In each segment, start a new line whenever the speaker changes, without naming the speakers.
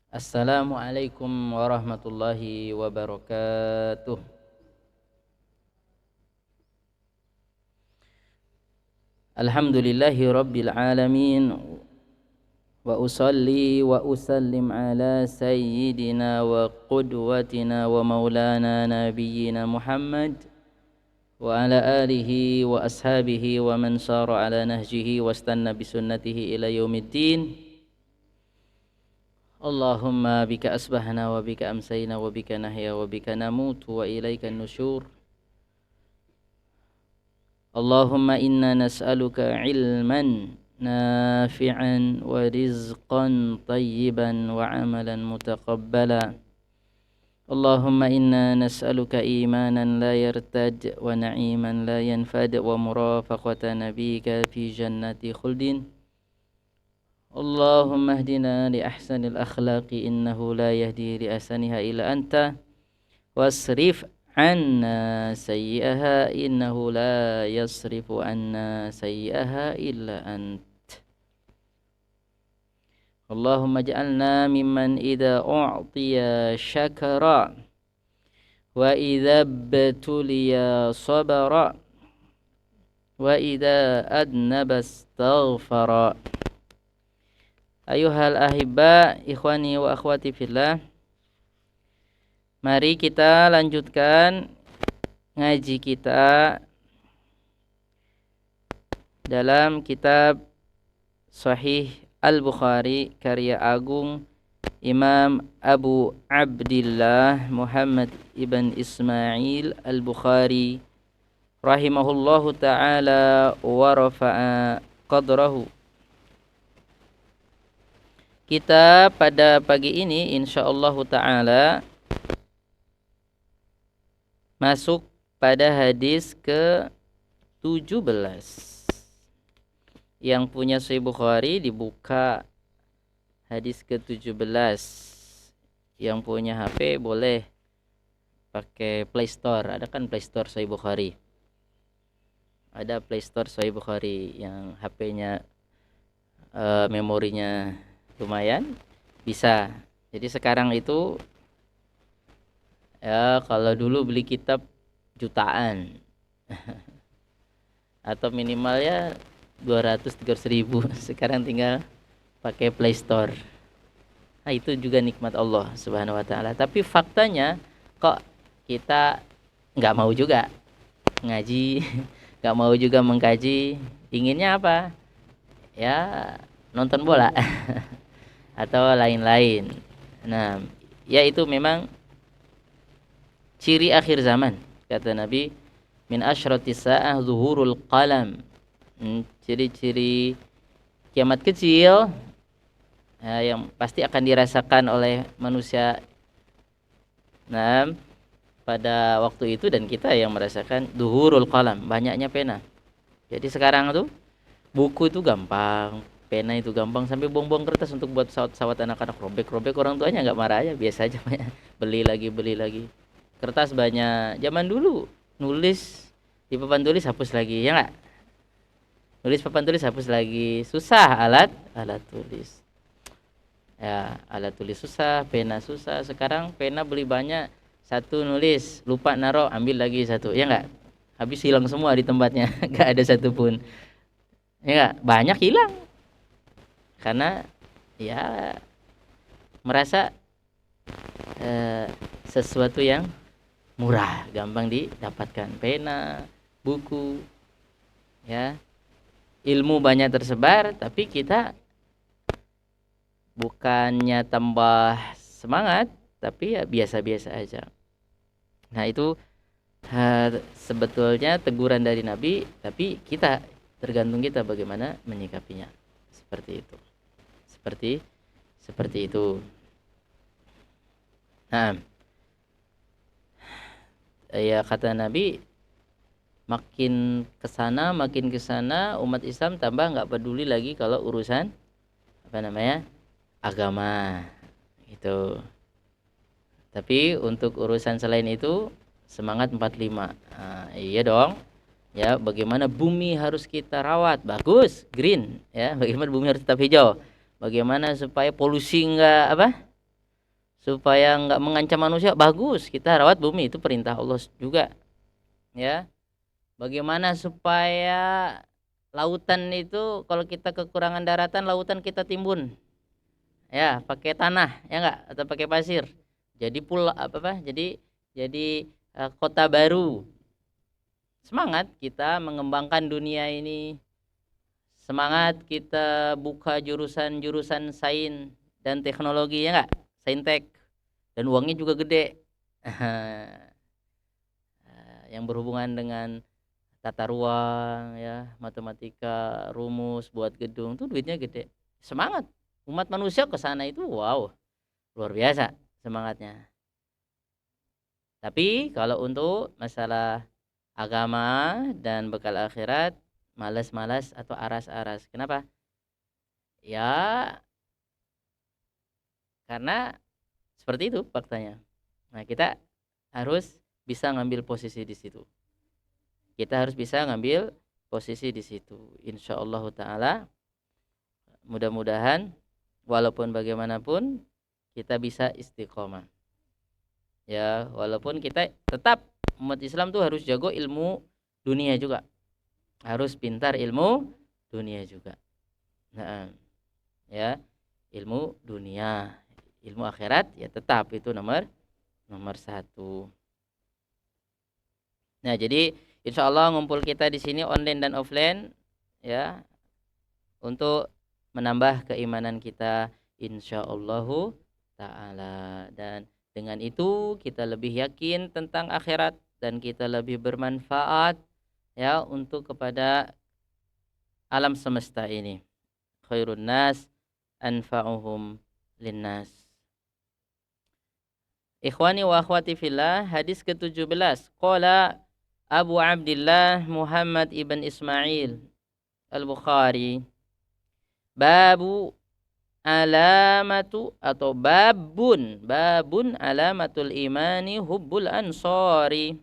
Assalamualaikum warahmatullahi wabarakatuh. Alhamdulillahi rabbil alamin. Wa usalli wa usallim ala sayyidina wa qudwatina wa maulana nabiyyina Muhammad wa ala alihi wa ashabihi wa man sara ala nahjihi wa istanna bisunnatihi ila yaumiddin. Allahumma bika asbahna wa bika amsayna wa bika nahya wa bika namutu wa ilaika nusyur. Allahumma inna nas'aluka ilman nafi'an wa rizqan tayyiban wa amalan mutaqabbala. Allahumma inna nas'aluka imanan la yartad wa na'iman la yanfad wa murafaqata nabika fi jannati khuldin. Allahumma hdina li ahsanil akhlaqi innahu la yahdi li ahsaniha illa anta wasrif anna sayyi'aha innahu la yasrifu anna sayyi'aha illa ant. Allahumma ja'alna mimman idza u'tiya syakara wa idza btuliya sabara wa idza adnaba astaghfara. Ayuhal ahibba, ikhwani wa akhwati fillah. Mari kita lanjutkan ngaji kita dalam kitab Sahih Al-Bukhari karya agung Imam Abu Abdillah Muhammad ibn Ismail Al-Bukhari rahimahullahu ta'ala wa rafa'a qadrahu. Kita pada pagi ini insyaallah ta'ala masuk pada hadis ke-17. Yang punya Sahih Bukhari dibuka hadis ke-17. Yang punya HP boleh pakai Play Store. Ada kan Play Store Sahih Bukhari. Ada Play Store Sahih Bukhari yang HP-nya memorinya lumayan bisa. Jadi sekarang itu ya kalau dulu beli kitab jutaan atau minimalnya 200-300 ribu, sekarang tinggal pakai Play Store. Nah itu juga nikmat Allah subhanahu wa ta'ala. Tapi faktanya kok kita nggak mau juga ngaji, nggak mau juga mengkaji. Inginnya apa? Ya nonton bola atau lain-lain. Nah, ya itu memang ciri akhir zaman. Kata Nabi, min asyratis sa'ah zuhurul qalam. Ciri-ciri kiamat kecil yang pasti akan dirasakan oleh manusia. Nah, pada waktu itu dan kita yang merasakan zuhurul qalam, banyaknya pena. Jadi sekarang tuh buku itu gampang, pena itu gampang, sampai buang-buang kertas untuk buat pesawat anak-anak, robek-robek, orang tuanya nggak marah aja, biasa aja. beli lagi kertas banyak. Zaman dulu nulis di papan tulis hapus lagi, ya nggak? Nulis papan tulis hapus lagi, susah alat tulis ya, alat tulis susah, pena susah. Sekarang pena beli banyak, satu nulis lupa naro, ambil lagi satu, ya nggak? Habis hilang semua di tempatnya. Nggak ada satupun, ya nggak? Banyak hilang karena ya merasa sesuatu yang murah, gampang didapatkan, pena, buku, ya, ilmu banyak tersebar, tapi kita bukannya tambah semangat, tapi ya biasa-biasa aja. Nah itu sebetulnya teguran dari Nabi, tapi kita tergantung kita bagaimana menyikapinya. Seperti itu. Seperti itu. Nah, ya kata Nabi, makin kesana umat Islam tambah nggak peduli lagi kalau urusan agama gitu. Tapi untuk urusan selain itu semangat 45. Nah, iya dong. Ya, bagaimana bumi harus kita rawat bagus, green, ya. Bagaimana bumi harus tetap hijau. Bagaimana supaya polusi enggak supaya nggak mengancam manusia, bagus, kita rawat bumi, itu perintah Allah juga, ya. Bagaimana supaya lautan itu, kalau kita kekurangan daratan, lautan kita timbun, ya, pakai tanah, ya enggak, atau pakai pasir. Jadi pula apa jadi kota baru. Semangat kita mengembangkan dunia ini. Semangat kita buka jurusan-jurusan sains dan teknologi, ya enggak? Saintek. Dan uangnya juga gede. Yang berhubungan dengan tata ruang, ya, matematika, rumus buat gedung, tuh duitnya gede. Semangat umat manusia ke sana itu, wow, luar biasa semangatnya. Tapi kalau untuk masalah agama dan bekal akhirat, malas-malas atau aras-aras. Kenapa? Ya, karena seperti itu faktanya. Nah, kita harus bisa ngambil posisi di situ. Kita harus bisa ngambil posisi di situ. Insya Allah Ta'ala, mudah-mudahan walaupun bagaimanapun kita bisa istiqomah. Ya, walaupun kita tetap umat Islam tuh harus jago ilmu dunia juga. Harus pintar ilmu dunia juga. Nah, ya, ilmu dunia, ilmu akhirat ya tetap itu nomor satu. Nah, jadi insya Allah ngumpul kita di sini online dan offline, ya, untuk menambah keimanan kita insya Allah Ta'ala. Dan dengan itu kita lebih yakin tentang akhirat dan kita lebih bermanfaat, ya, untuk kepada alam semesta ini. Khairun nas anfa'uhum linnas. Ikhwani wa akhwati fillah, hadis ke-17. Qala Abu Abdullah Muhammad ibn Ismail Al-Bukhari, babu alamatu atau babun alamatul imani hubbul ansori.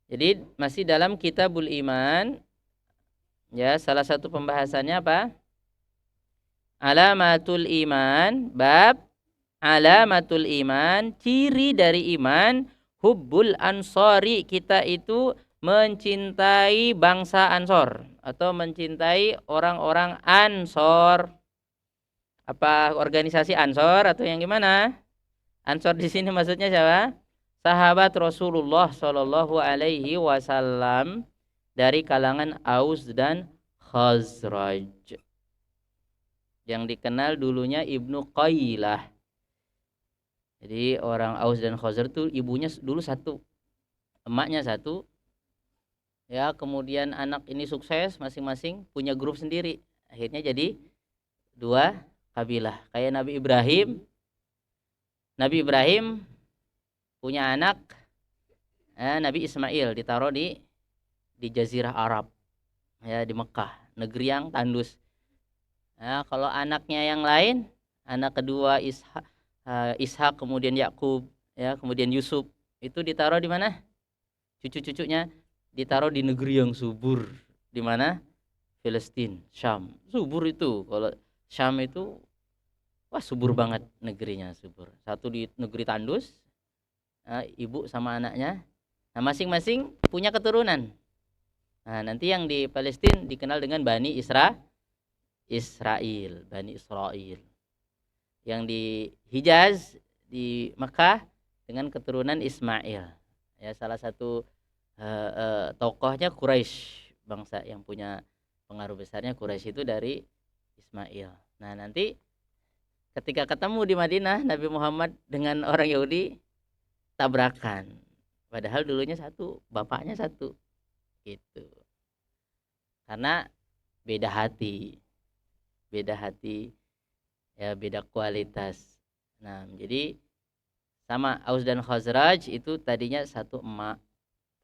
Jadi masih dalam kitabul iman, ya, salah satu pembahasannya apa? Alamatul iman, bab alamatul iman, ciri dari iman, hubbul ansori, kita itu mencintai bangsa Ansor atau mencintai orang-orang Ansor. Apa organisasi Ansor atau yang gimana? Ansor di sini maksudnya siapa? Sahabat Rasulullah Shallallahu Alaihi Wasallam dari kalangan Aus dan Khazraj, yang dikenal dulunya Ibnu Qailah. Jadi orang Aus dan Khazraj itu ibunya dulu satu, emaknya satu, ya, kemudian anak ini sukses masing-masing punya grup sendiri, akhirnya jadi dua kabilah. Kayak Nabi Ibrahim punya anak, Nabi Ismail, ditaruh di Jazirah Arab, ya, di Mekah, negeri yang tandus. Nah, kalau anaknya yang lain, anak kedua Ishak, kemudian Yakub, ya, kemudian Yusuf, itu ditaruh di mana? Cucu-cucunya ditaruh di negeri yang subur. Di mana? Palestina, Syam. Subur itu. Kalau Syam itu, wah, subur banget negerinya, subur. Satu di negeri tandus, ibu sama anaknya. Nah, masing-masing punya keturunan. Nah, nanti yang di Palestina dikenal dengan Bani Israel, Bani Israel. Yang di Hijaz, di Mekah, dengan keturunan Ismail. Ya, salah satu tokohnya Quraisy, bangsa yang punya pengaruh besarnya Quraisy itu dari Ismail. Nah, nanti ketika ketemu di Madinah, Nabi Muhammad dengan orang Yahudi tabrakan. Padahal dulunya satu, bapaknya satu. Gitu. Karena beda hati, ya, beda kualitas. Nah, jadi sama Aus dan Khazraj itu tadinya satu emak,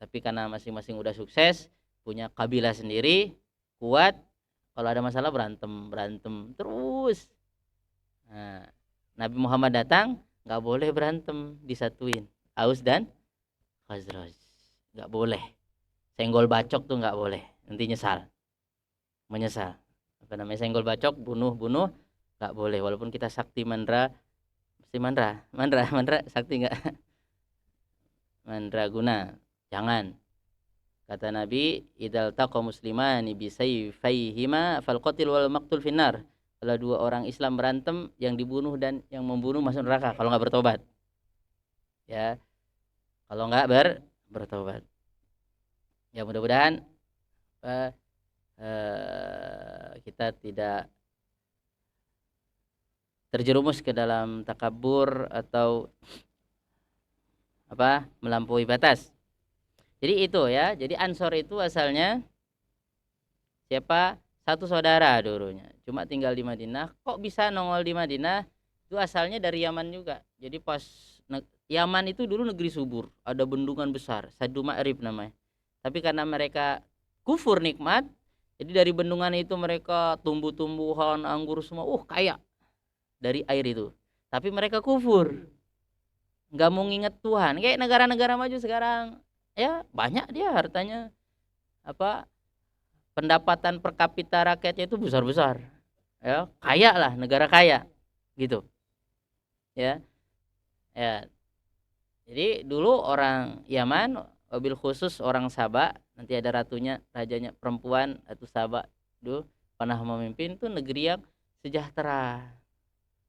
tapi karena masing-masing udah sukses, punya kabilah sendiri, kuat, kalau ada masalah berantem terus. Nah, Nabi Muhammad datang, nggak boleh berantem, disatuin Aus dan Khazraj, nggak boleh. Senggol bacok tuh nggak boleh, nanti menyesal. Apa namanya senggol bacok? Bunuh nggak boleh, walaupun kita sakti mandra, mesti mandra sakti nggak mandraguna, jangan. Kata Nabi, idal taqa muslimani bisayfayhima fal qatil wal maqtul finnar. Kalau dua orang Islam berantem, yang dibunuh dan yang membunuh masuk neraka kalau nggak bertobat. Ya, kalau nggak bertobat. Ya mudah-mudahan kita tidak terjerumus ke dalam takabur atau melampaui batas. Jadi itu ya. Jadi Ansor itu asalnya siapa? Satu saudara dulunya. Cuma tinggal di Madinah. Kok bisa nongol di Madinah? Itu asalnya dari Yaman juga. Jadi pas Yaman itu dulu negeri subur, ada bendungan besar, Sadu Ma'rib namanya. Tapi karena mereka kufur nikmat, jadi dari bendungan itu mereka tumbuh-tumbuhan, anggur semua, kaya dari air itu. Tapi mereka kufur, nggak mau nginget Tuhan. Kayak negara-negara maju sekarang, ya banyak dia hartanya, pendapatan per kapita rakyatnya itu besar-besar, ya kaya lah, negara kaya, gitu, ya. Jadi dulu orang Yaman, wabil khusus orang Sabah, nanti ada ratunya, rajanya perempuan atau Sabah, dulu pernah memimpin tuh negeri yang sejahtera,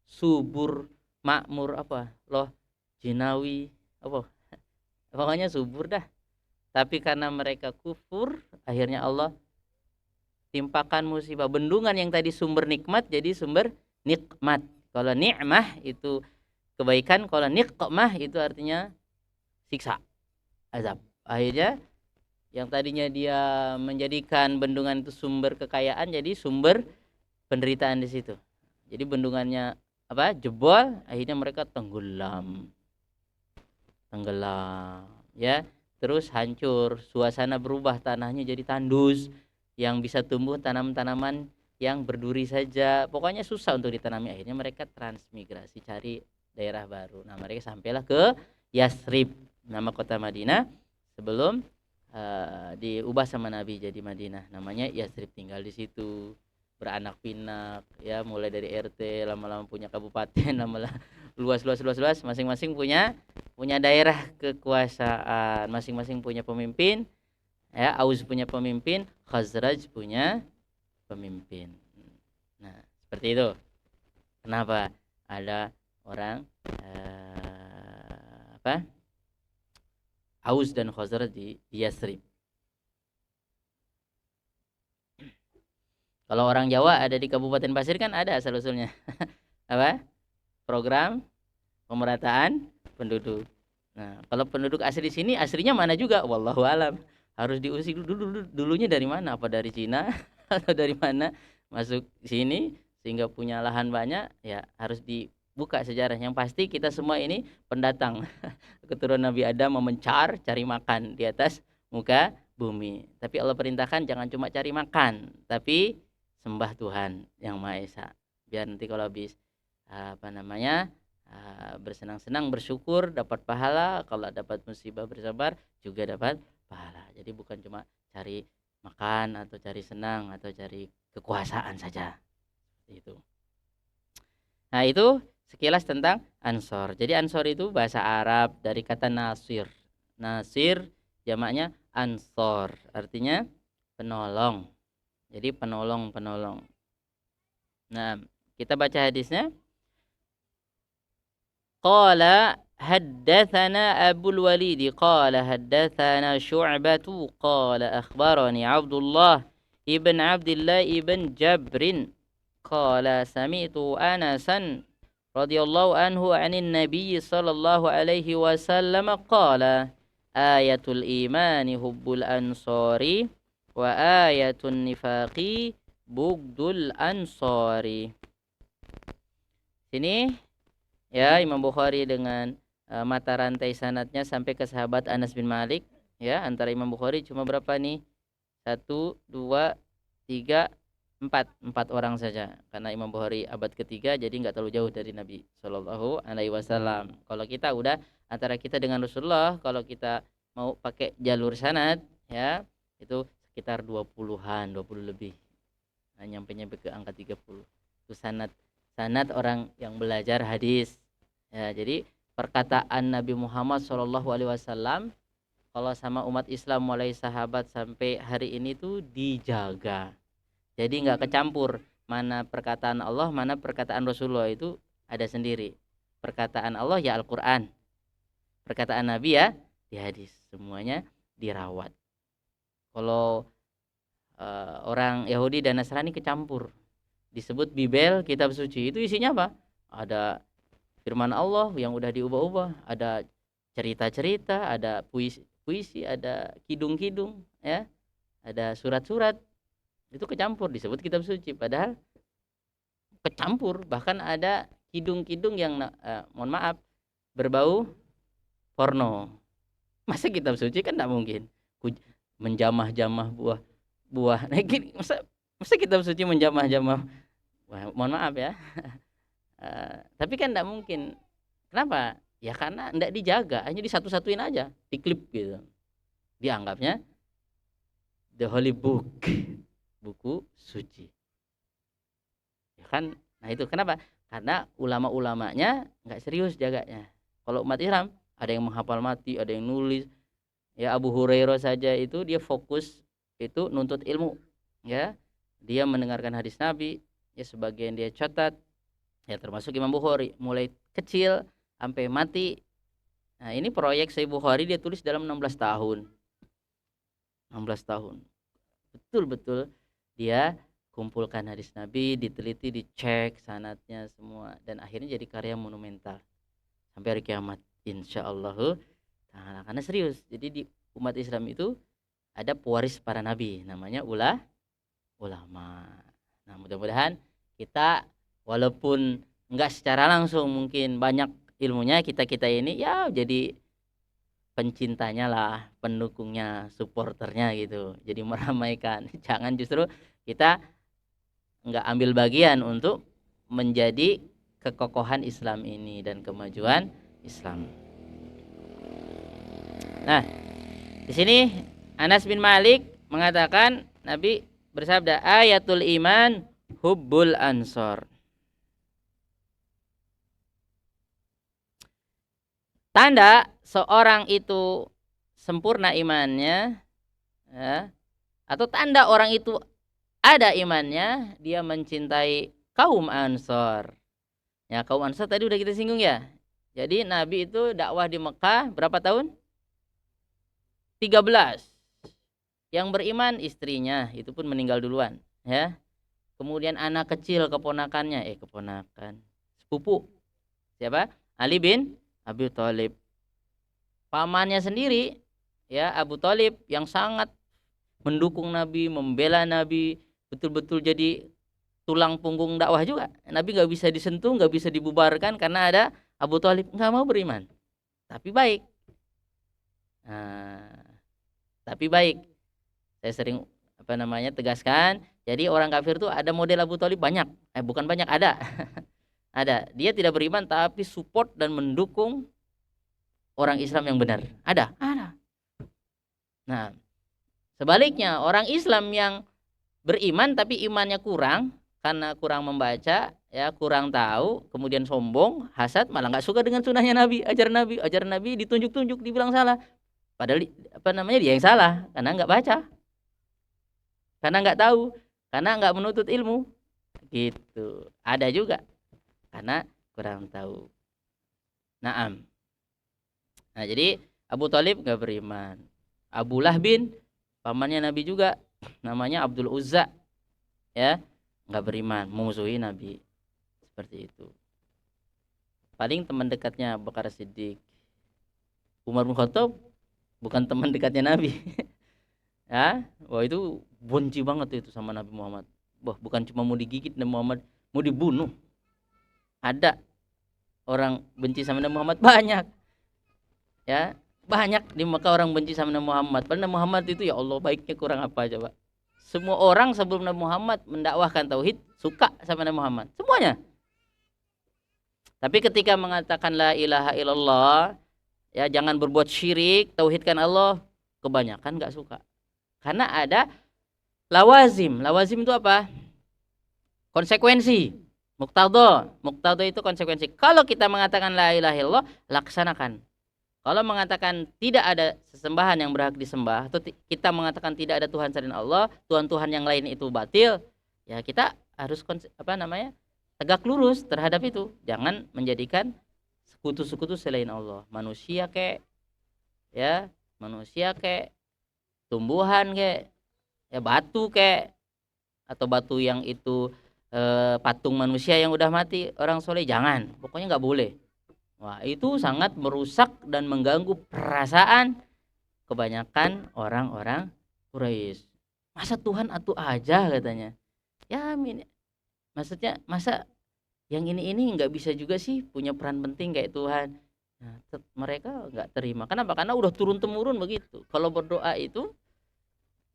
subur, makmur, jinawi, pokoknya subur dah. Tapi karena mereka kufur, akhirnya Allah timpakan musibah. Bendungan yang tadi sumber nikmat jadi sumber nikmat. Kalau nikmah itu kebaikan, kalau niqmah itu artinya siksa, azab. Akhirnya yang tadinya dia menjadikan bendungan itu sumber kekayaan, jadi sumber penderitaan di situ. Jadi bendungannya jebol, akhirnya mereka tenggelam, ya. Terus hancur, suasana berubah, tanahnya jadi tandus, yang bisa tumbuh tanaman-tanaman yang berduri saja. Pokoknya susah untuk ditanami. Akhirnya mereka transmigrasi cari daerah baru. Nah, mereka sampailah ke Yasrib, nama kota Madinah, sebelum diubah sama Nabi jadi Madinah. Namanya Yasrib, tinggal di situ, beranak pinak, ya, mulai dari RT, lama-lama punya kabupaten, lama-lama luas, masing-masing punya daerah kekuasaan, masing-masing punya pemimpin, ya. Aus punya pemimpin, Khazraj punya pemimpin. Nah, seperti itu. Kenapa ada orang Aus dan Khazraj di Yasrib. Kalau orang Jawa ada di Kabupaten Pasir kan ada asal usulnya program pemerataan penduduk. Nah, kalau penduduk asli di sini aslinya mana juga, wallahu alam. Harus diusik dulunya dari mana? Apa dari Cina atau dari mana masuk sini sehingga punya lahan banyak? Ya harus dibuka sejarah. Yang pasti kita semua ini pendatang. Keturunan Nabi Adam memencar cari makan di atas muka bumi. Tapi Allah perintahkan jangan cuma cari makan, tapi sembah Tuhan yang Maha Esa. Biar nanti kalau habis bersenang-senang, bersyukur, dapat pahala. Kalau dapat musibah, bersabar, juga dapat pahala. Jadi bukan cuma cari makan atau cari senang atau cari kekuasaan saja. Itu. Nah, itu sekilas tentang Ansor. Jadi Ansor itu bahasa Arab dari kata Nasir. Nasir jamaknya Ansor, artinya penolong. Jadi penolong. Nah, kita baca hadisnya. Qala haddatsana Abul Walid qala haddatsana Syu'bah qala akhbarani Abdullah ibn Abdullah ibn Jabrin qala sami'tu Anasan radhiyallahu anhu 'anin Nabiy sallallahu alaihi wasallam qala ayatul imani hubbul ansari wa ayatun nifaqi bugdul ansari. Sini ya, Imam Bukhari dengan mata rantai sanadnya sampai ke sahabat Anas bin Malik, ya. Antara Imam Bukhari cuma berapa nih? 1, 2, 3, 4 orang saja, karena Imam Bukhari abad ketiga, jadi nggak terlalu jauh dari Nabi Shallallahu Alaihi Wasallam. Kalau kita udah antara kita dengan Rasulullah, kalau kita mau pakai jalur sanad, ya, itu sekitar 20 lebih. Nah, nyampe ke angka 30. Itu sanad sanad orang yang belajar hadis. Ya, jadi perkataan Nabi Muhammad SAW kalau sama umat Islam mulai sahabat sampai hari ini tuh dijaga. Jadi nggak kecampur mana perkataan Allah, mana perkataan Rasulullah, itu ada sendiri. Perkataan Allah ya Al-Quran, perkataan Nabi ya di hadis, semuanya dirawat. Kalau orang Yahudi dan Nasrani kecampur, disebut Bibel, kitab suci, itu isinya apa? Ada firman Allah yang udah diubah-ubah, ada cerita-cerita, ada puisi, ada kidung-kidung, ya, ada surat-surat, itu kecampur disebut kitab suci. Padahal kecampur, bahkan ada kidung-kidung yang mohon maaf berbau porno. Masa kitab suci kan tidak mungkin menjamah-jamah buah. Nah, gini, masa kitab suci menjamah-jamah. Wah, mohon maaf ya. Tapi kan tidak mungkin. Kenapa? Ya karena tidak dijaga, hanya disatu-satuin aja, diklip gitu. Dianggapnya the holy book, buku suci. Ya kan? Nah itu kenapa? Karena ulama-ulamanya nggak serius jaganya. Kalau umat Islam ada yang menghafal mati, ada yang nulis. Ya Abu Hurairah saja itu dia fokus itu nuntut ilmu, ya. Dia mendengarkan hadis Nabi, ya sebagian dia catat. Ya termasuk Imam Bukhari, mulai kecil sampai mati. Nah, ini proyek Sahih Bukhari dia tulis dalam 16 tahun. 16 tahun. Betul-betul dia kumpulkan hadis Nabi, diteliti, dicek sanadnya semua, dan akhirnya jadi karya monumental sampai hari kiamat insyaallah taala. Karena serius. Jadi di umat Islam itu ada pewaris para nabi, namanya ulama. Nah, mudah-mudahan kita walaupun enggak secara langsung mungkin banyak ilmunya, kita ini ya jadi pencintanya lah, pendukungnya, supporternya gitu. Jadi meramaikan. Jangan justru kita enggak ambil bagian untuk menjadi kekokohan Islam ini dan kemajuan Islam. Nah, di sini Anas bin Malik mengatakan Nabi bersabda, ayatul iman hubbul ansor. Tanda seorang itu sempurna imannya, ya, atau tanda orang itu ada imannya, dia mencintai kaum Ansor. Ya, kaum Ansor tadi udah kita singgung ya. Jadi Nabi itu dakwah di Mekah berapa tahun? 13. Yang beriman istrinya, itu pun meninggal duluan, ya. Kemudian anak kecil keponakannya, sepupu. Siapa? Ali bin Abi Thalib. Pamannya sendiri, ya, Abu Thalib, yang sangat mendukung Nabi, membela Nabi, betul-betul jadi tulang punggung dakwah juga. Nabi nggak bisa disentuh, nggak bisa dibubarkan karena ada Abu Thalib, nggak mau beriman. Tapi baik. Nah, tapi baik. Saya sering tegaskan. Jadi orang kafir tuh ada model Abu Thalib banyak. Bukan banyak, ada. Ada. Dia tidak beriman tapi support dan mendukung orang Islam yang benar. Ada. Nah, sebaliknya orang Islam yang beriman tapi imannya kurang karena kurang membaca, ya, kurang tahu, kemudian sombong, hasad, malah nggak suka dengan sunnahnya Nabi, ajaran Nabi ditunjuk-tunjuk, dibilang salah. Padahal dia yang salah karena nggak baca, karena nggak tahu, karena nggak menuntut ilmu, gitu. Ada juga karena kurang tahu. Naam. Nah, jadi Abu Thalib nggak beriman. Abu Lahbin, pamannya Nabi juga, namanya Abdul Uzza, ya, nggak beriman, memusuhi Nabi. Seperti itu. Paling teman dekatnya Abu Bakar Siddiq. Umar bin Khattab bukan teman dekatnya Nabi. Ya, wah itu benci banget itu sama Nabi Muhammad. Wah, bukan cuma mau digigit Nabi Muhammad, mau dibunuh. Ada orang benci sama Nabi Muhammad banyak. Ya, banyak di Mekah orang benci sama Nabi Muhammad. Padahal Nabi Muhammad itu, ya Allah, baiknya kurang apa coba. Semua orang sebelum Nabi Muhammad mendakwahkan tauhid suka sama Nabi Muhammad, semuanya. Tapi ketika mengatakan la ilaha illallah, ya, jangan berbuat syirik, tauhidkan Allah, kebanyakan nggak suka. Karena ada lawazim. Lawazim itu apa? Konsekuensi. Muktado itu konsekuensi. Kalau kita mengatakan la ilaha illallah, laksanakan. Kalau mengatakan tidak ada sesembahan yang berhak disembah, atau kita mengatakan tidak ada Tuhan selain Allah, Tuhan-Tuhan yang lain itu batil, ya kita harus tegak lurus terhadap itu. Jangan menjadikan sekutu-sekutu selain Allah. Manusia kek, ya, manusia kek, tumbuhan kek, ya batu kek, atau batu yang itu patung manusia yang udah mati orang soleh, jangan, pokoknya nggak boleh. Wah, itu sangat merusak dan mengganggu perasaan kebanyakan orang-orang Quraisy. Masa Tuhan atuh aja katanya. Ya, maksudnya masa yang ini nggak bisa juga sih punya peran penting kayak Tuhan. Nah, mereka nggak terima. Kenapa? Karena udah turun temurun begitu. Kalau berdoa itu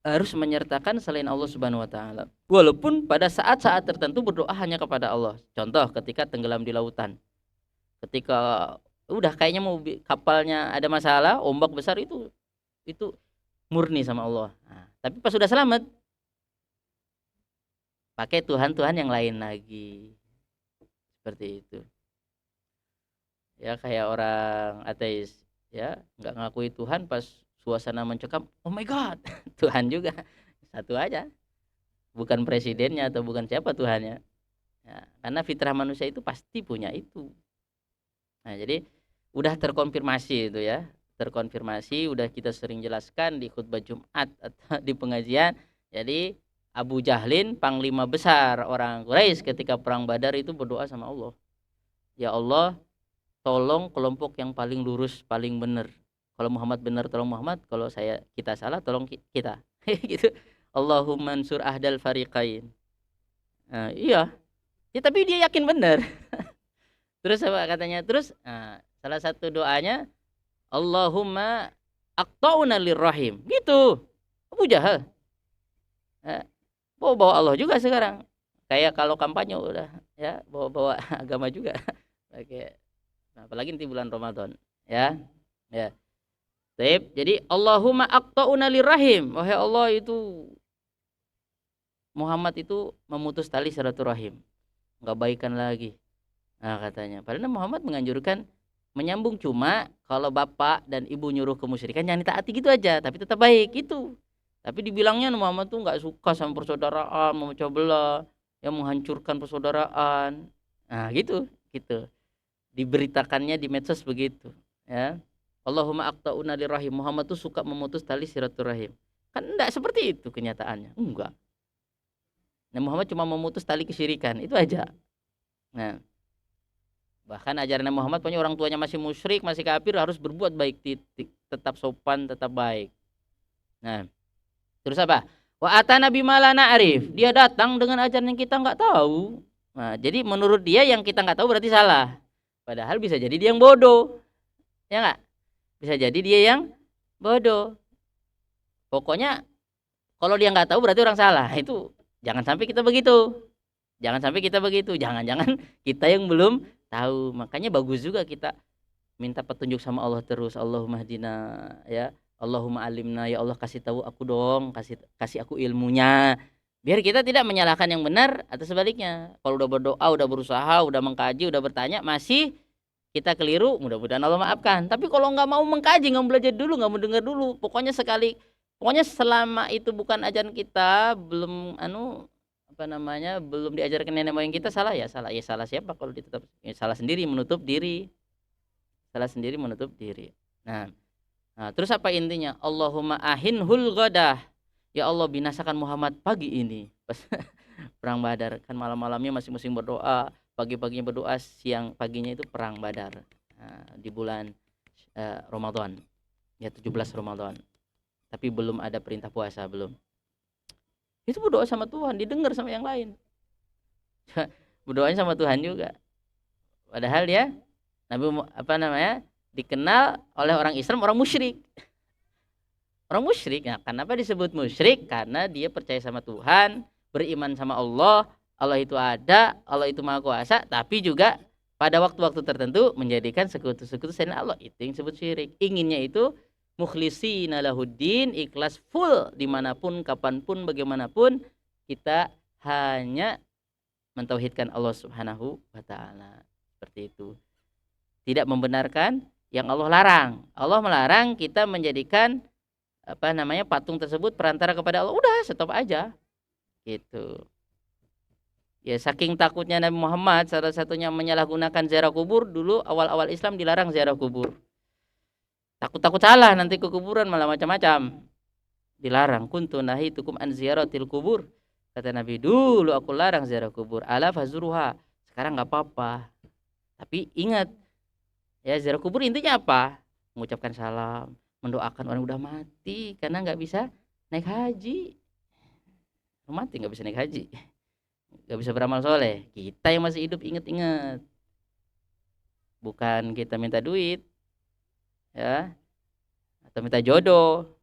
harus menyertakan selain Allah Subhanahu wa taala. Walaupun pada saat-saat tertentu berdoa hanya kepada Allah. Contoh ketika tenggelam di lautan. Ketika udah kayaknya mau kapalnya ada masalah, ombak besar, itu murni sama Allah. Nah, tapi pas sudah selamat pakai Tuhan-Tuhan yang lain lagi. Seperti itu. Ya kayak orang ateis, ya, nggak ngakui Tuhan, pas suasana mencekam, oh my god, Tuhan juga satu aja, bukan presidennya atau bukan siapa Tuhannya, ya, karena fitrah manusia itu pasti punya itu. Nah, jadi udah terkonfirmasi itu ya, terkonfirmasi, udah kita sering jelaskan di khutbah Jumat atau di pengajian. Jadi Abu Jahlin, panglima besar orang Quraisy ketika perang Badar, itu berdoa sama Allah, ya Allah, tolong kelompok yang paling lurus, paling benar. Kalau Muhammad benar, tolong Muhammad. Kalau kita salah, tolong kita. Gitu. Allahumma ansur ahdal fariqain. Nah, iya. Ya, tapi dia yakin benar. Terus apa katanya? Terus salah satu doanya, Allahumma aqta'una lirrahim. Gitu. Abu Jahal. Bawa Allah juga sekarang. Kayak kalau kampanye udah, ya, bawa agama juga. Kayak, nah, apalagi nanti bulan Ramadan, ya. Ya. Jadi Allahumma aqta'una lirrahim. Wahai Allah, itu Muhammad itu memutus tali silaturahim, enggak baikan lagi. Nah, katanya. Padahal Muhammad menganjurkan menyambung, cuma kalau bapak dan ibu nyuruh kemusyrikan jangan ditaati gitu aja, tapi tetap baik itu. Tapi dibilangnya Muhammad tuh enggak suka sama persaudaraan, memecah belah, yang menghancurkan persaudaraan. Nah, gitu. Diberitakannya di medsos begitu, ya. Allahumma aqta'una lirrahim. Muhammad tuh suka memutus tali silaturahim. Kan enggak seperti itu kenyataannya. Enggak. Nah, Muhammad cuma memutus tali kesyirikan, itu aja. Nah, bahkan ajaran Muhammad punya orang tuanya masih musyrik, masih kafir, harus berbuat baik, titik. Tetap sopan, tetap baik. Nah, terus apa? Wa atana bima la na'rif. Dia datang dengan ajaran yang kita enggak tahu. Nah, jadi menurut dia yang kita enggak tahu berarti salah. Padahal bisa jadi dia yang bodoh. Ya enggak? Bisa jadi dia yang bodoh. Pokoknya kalau dia nggak tahu berarti orang salah. Itu jangan sampai kita begitu. Jangan-jangan kita yang belum tahu. Makanya bagus juga kita minta petunjuk sama Allah terus. Allahumma hdina, ya. Allahumma alimna, ya Allah kasih tahu aku dong, kasih aku ilmunya. Biar kita tidak menyalahkan yang benar atau sebaliknya. Kalau udah berdoa, udah berusaha, udah mengkaji, udah bertanya, masih kita keliru, mudah-mudahan Allah maafkan. Tapi kalau nggak mau mengkaji, nggak mau belajar dulu, nggak mau dengar dulu, pokoknya selama itu bukan ajaran kita, belum belum diajarkan nenek moyang kita, salah ya salah. Ya salah siapa kalau ditetap, ya, salah sendiri menutup diri. Nah, terus apa intinya? Allahumma ahinhul ghadah. Ya Allah, binasakan Muhammad pagi ini. Pas perang Badar, kan malam-malamnya masih musim berdoa, pagi-paginya berdoa, siang paginya itu perang Badar. Di bulan Ramadan, ya 17 Ramadan. Tapi belum ada perintah puasa, belum. Itu berdoa sama Tuhan, didengar sama yang lain. Berdoanya sama Tuhan juga. Padahal dia Nabi dikenal oleh orang Islam orang musyrik. Orang musyrik. Nah, kenapa disebut musyrik? Karena dia percaya sama Tuhan, beriman sama Allah, Allah itu ada, Allah itu maha kuasa, tapi juga pada waktu-waktu tertentu menjadikan sekutu-sekutu selain Allah. Itu yang disebut syirik. Inginnya itu mukhlishina lahuddin, ikhlas full dimanapun, kapanpun, bagaimanapun, kita hanya mentauhidkan Allah Subhanahu wa taala. Seperti itu. Tidak membenarkan yang Allah larang. Allah melarang kita menjadikan patung tersebut perantara kepada Allah. Udah, stop aja. Gitu. Ya saking takutnya Nabi Muhammad, salah satunya menyalahgunakan ziarah kubur. Dulu awal-awal Islam dilarang ziarah kubur. Takut-takut salah nanti ke kuburan malah macam-macam. Dilarang. Kuntu nahitukum an ziyaratil kubur. Kata Nabi, dulu aku larang ziarah kubur. Ala fazuruha. Sekarang nggak apa-apa. Tapi ingat, ya ziarah kubur intinya apa? Mengucapkan salam, mendoakan orang udah mati karena nggak bisa naik haji. Mati nggak bisa naik haji, nggak bisa beramal soleh. Kita yang masih hidup ingat-ingat, bukan kita minta duit, ya, atau minta jodoh,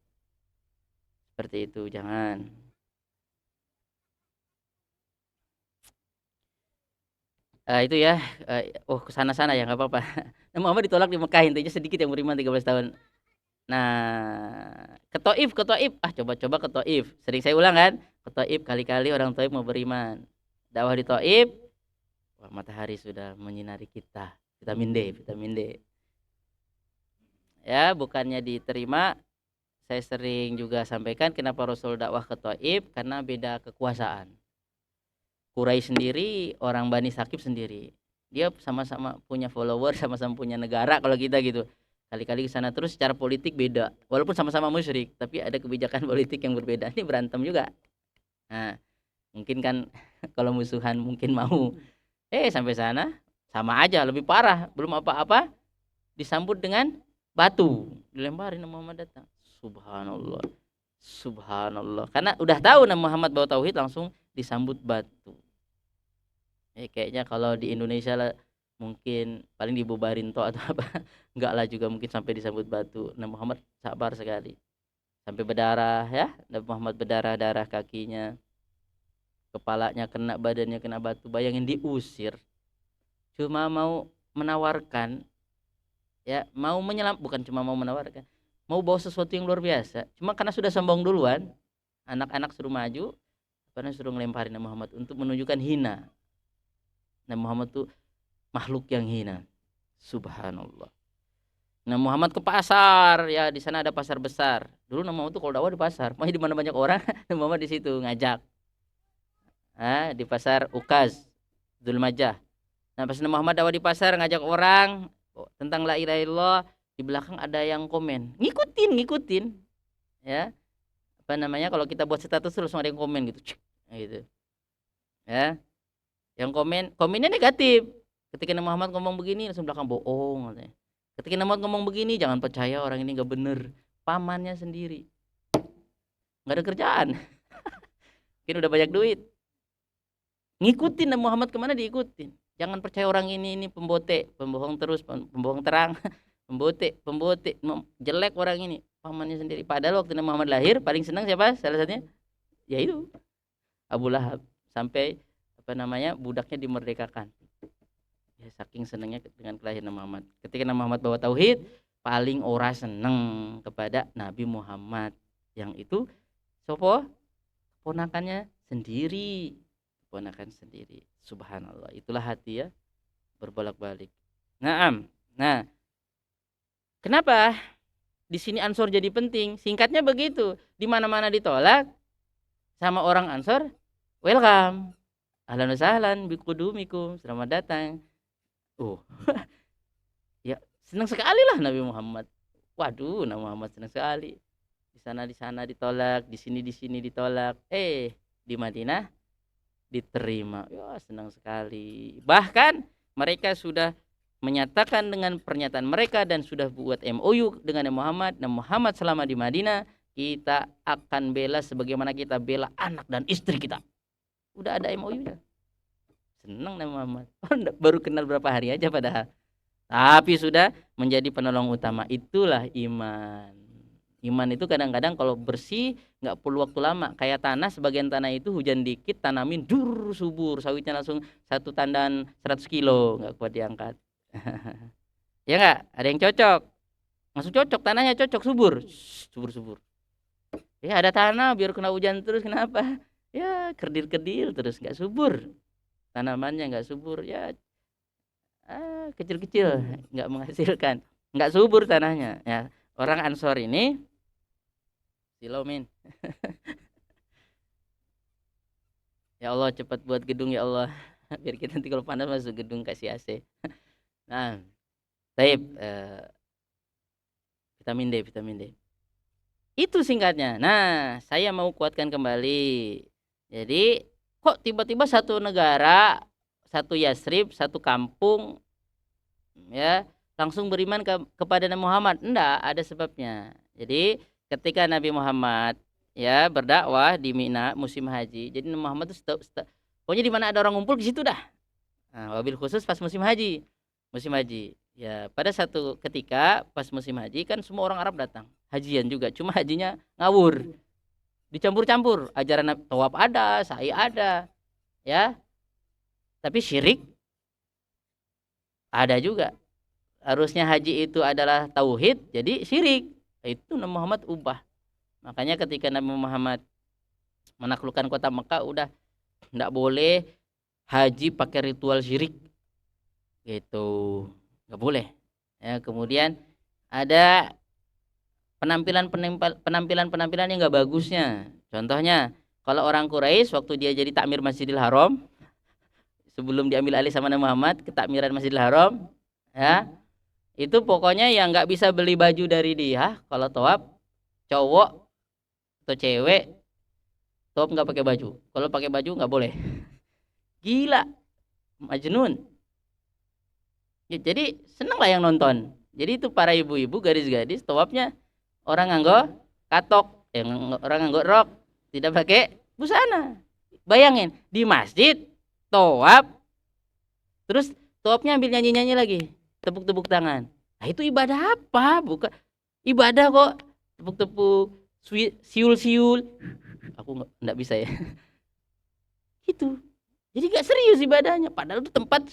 seperti itu, jangan. Itu ya, kesana-sana ya nggak apa-apa. Nah, Muhammad ditolak di Mekah, intinya sedikit yang beriman 13 tahun. Nah, ke Taif, coba-coba ke Taif. Sering saya ulang kan, ke Taif kali-kali orang Taif mau beriman. Dakwah di Taif, wah, matahari sudah menyinari kita. Vitamin D. Ya, bukannya diterima. Saya sering juga sampaikan kenapa Rasul dakwah ke Taif, karena beda kekuasaan. Quraisy sendiri, orang Bani Saqif sendiri. Dia sama-sama punya follower, sama-sama punya negara kalau kita gitu. Kali-kali ke sana terus secara politik beda. Walaupun sama-sama musyrik, tapi ada kebijakan politik yang berbeda. Ini berantem juga. Nah, mungkin kan kalau musuhan mungkin mau. Sampai sana sama aja, lebih parah. Belum apa-apa disambut dengan batu. Dilemparin Nabi Muhammad datang. Subhanallah. Subhanallah. Karena udah tahu Nabi Muhammad bawa tauhid langsung disambut batu. Kayaknya kalau di Indonesia lah mungkin paling dibubarin toh atau apa. Enggak lah juga mungkin sampai disambut batu. Nabi Muhammad sabar sekali. Sampai berdarah ya. Nabi Muhammad berdarah-darah kakinya. Kepalanya kena, badannya kena batu. Bayangin diusir. Cuma mau menawarkan, ya, mau menyelam, bukan cuma mau menawarkan, mau bawa sesuatu yang luar biasa. Cuma karena sudah sombong duluan, anak-anak suruh maju, karena suruh ngelemparin Nabi Muhammad untuk menunjukkan hina. Nabi Muhammad tuh makhluk yang hina. Subhanallah. Nabi Muhammad ke pasar, ya di sana ada pasar besar. Dulu Nabi Muhammad tuh kalau dakwah di pasar, masih di mana banyak orang, Nabi Muhammad di situ ngajak. Di pasar Ukaz, Dzulmajah. Nah, pas Nabi Muhammad dakwah di pasar ngajak orang tentang la ilaha illallah, di belakang ada yang komen, ngikutin. Ya. Kalau kita buat status terus ada yang komen gitu. Gitu. Ya. Yang komennya negatif. Ketika Nabi Muhammad ngomong begini, langsung belakang bohong katanya. Ketika Nabi Muhammad ngomong begini, jangan percaya, orang ini enggak bener. Pamannya sendiri. Enggak ada kerjaan. Mungkin udah banyak duit. Ngikutin Nabi Muhammad kemana diikutin. Jangan percaya orang ini pembote, pembohong terus, pembohong terang, pembote, jelek orang ini, pamannya sendiri. Padahal waktu Nabi Muhammad lahir paling senang siapa? Salah satunya ya itu Abu Lahab, sampai budaknya dimerdekakan. Ya, saking senangnya dengan kelahiran Nabi Muhammad. Ketika Nabi Muhammad bawa tauhid, paling ora seneng kepada Nabi Muhammad, yang itu sopo ponakannya sendiri. Subhanallah, itulah hati ya, berbolak-balik. Nah, kenapa di sini Ansor jadi penting? Singkatnya begitu, di mana-mana ditolak sama orang Ansor, welcome, ahlan wa sahlan biqudumikum, selamat datang. Ya senang sekali lah Nabi Muhammad. Waduh, Nabi Muhammad senang sekali. Di sana ditolak, di sini ditolak. Di Madinah diterima. Ya, senang sekali. Bahkan mereka sudah menyatakan dengan pernyataan mereka dan sudah buat MOU dengan Nabi Muhammad selama di Madinah, kita akan bela sebagaimana kita bela anak dan istri kita. Udah ada MOU-nya. Senang Nabi Muhammad. Baru kenal berapa hari aja padahal. Tapi sudah menjadi penolong utama. Itulah iman. Iman itu kadang-kadang kalau bersih nggak perlu waktu lama. Kayak tanah, sebagian tanah itu hujan dikit tanamin subur, sawitnya langsung satu tandan 100 kilo, nggak kuat diangkat. Ya nggak? Ada yang cocok, langsung cocok, tanahnya cocok, subur. Ya ada tanah biar kena hujan terus, kenapa? Ya kerdil terus nggak subur. tanamannya nggak subur, ya kecil-kecil, nggak menghasilkan, nggak subur tanahnya. Ya, orang Ansor ini, silau min, ya Allah cepat buat gedung ya Allah, biar kita nanti kalau panas masuk gedung kasih AC. Nah, taib, vitamin D. Itu singkatnya. Nah, saya mau kuatkan kembali. Jadi, kok tiba-tiba satu negara, satu Yasrib, satu kampung, ya, langsung beriman kepada Nabi Muhammad? Enggak, ada sebabnya. Jadi, ketika Nabi Muhammad ya berdakwah di Mina musim haji, jadi Nabi Muhammad itu pokoknya di mana ada orang ngumpul di situ dah. Nah, wabil khusus pas musim haji. Musim haji. Ya, pada satu ketika pas musim haji kan semua orang Arab datang. Hajian juga, cuma hajinya ngawur. Dicampur-campur, ajaran tawaf ada, sa'i ada. Ya. Tapi syirik ada juga. Harusnya haji itu adalah tauhid, jadi syirik. Itu Nabi Muhammad ubah. Makanya ketika Nabi Muhammad menaklukkan kota Mekah, udah enggak boleh haji pakai ritual syirik. Gitu. Enggak boleh. Ya, kemudian ada penampilan yang enggak bagusnya. Contohnya, kalau orang Quraisy waktu dia jadi takmir Masjidil Haram, sebelum diambil alih sama Nabi Muhammad ke takmiran Masjidil Haram, ya, itu pokoknya yang nggak bisa beli baju dari dia kalau tawaf, cowok atau cewek tawaf nggak pakai baju. Kalau pakai baju nggak boleh. Gila, majnun. Ya, jadi seneng lah yang nonton. Jadi itu para ibu-ibu gadis-gadis tawafnya orang nganggo katok, orang nganggo rok, tidak pakai busana. Bayangin di masjid tawaf, terus tawafnya ambil nyanyi-nyanyi lagi, tepuk-tepuk tangan. Nah itu ibadah apa? Bukan ibadah kok, tepuk-tepuk, siul-siul. Aku nggak bisa ya. Itu. Jadi nggak serius ibadahnya. Padahal itu tempat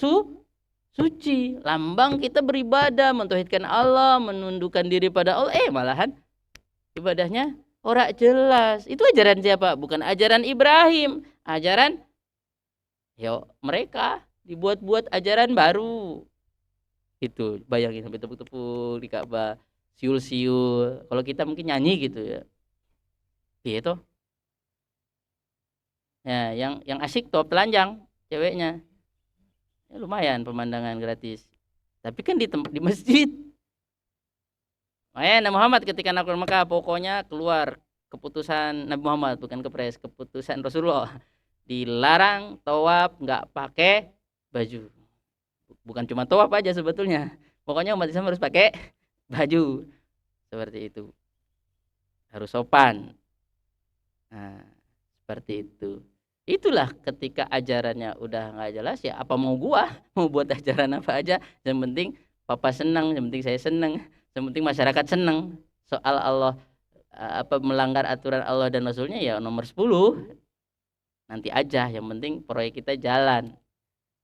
suci, lambang kita beribadah, mentauhidkan Allah, menundukkan diri pada Allah. Malahan ibadahnya ora jelas. Itu ajaran siapa? Bukan ajaran Ibrahim, ajaran mereka dibuat-buat ajaran baru. Itu bayangin sampai tepuk-tepuk di Ka'bah, siul-siul. Kalau kita mungkin nyanyi gitu ya. Gitu. Ya, yang asik tuh telanjang ceweknya. Ya, lumayan pemandangan gratis. Tapi kan di masjid. Nabi Muhammad ketika nakluk Mekah pokoknya keluar keputusan Nabi Muhammad, bukan kepres, keputusan Rasulullah. Dilarang tawaf nggak pakai baju. Bukan cuma tawaf aja sebetulnya. Pokoknya umat Islam harus pakai baju. Seperti itu. Harus sopan. Nah, seperti itu. Itulah ketika ajarannya udah nggak jelas, ya apa mau gua mau buat ajaran apa aja, yang penting papa senang, yang penting saya senang, yang penting masyarakat senang. Soal Allah melanggar aturan Allah dan Rasulnya ya nomor 10 nanti aja, yang penting proyek kita jalan,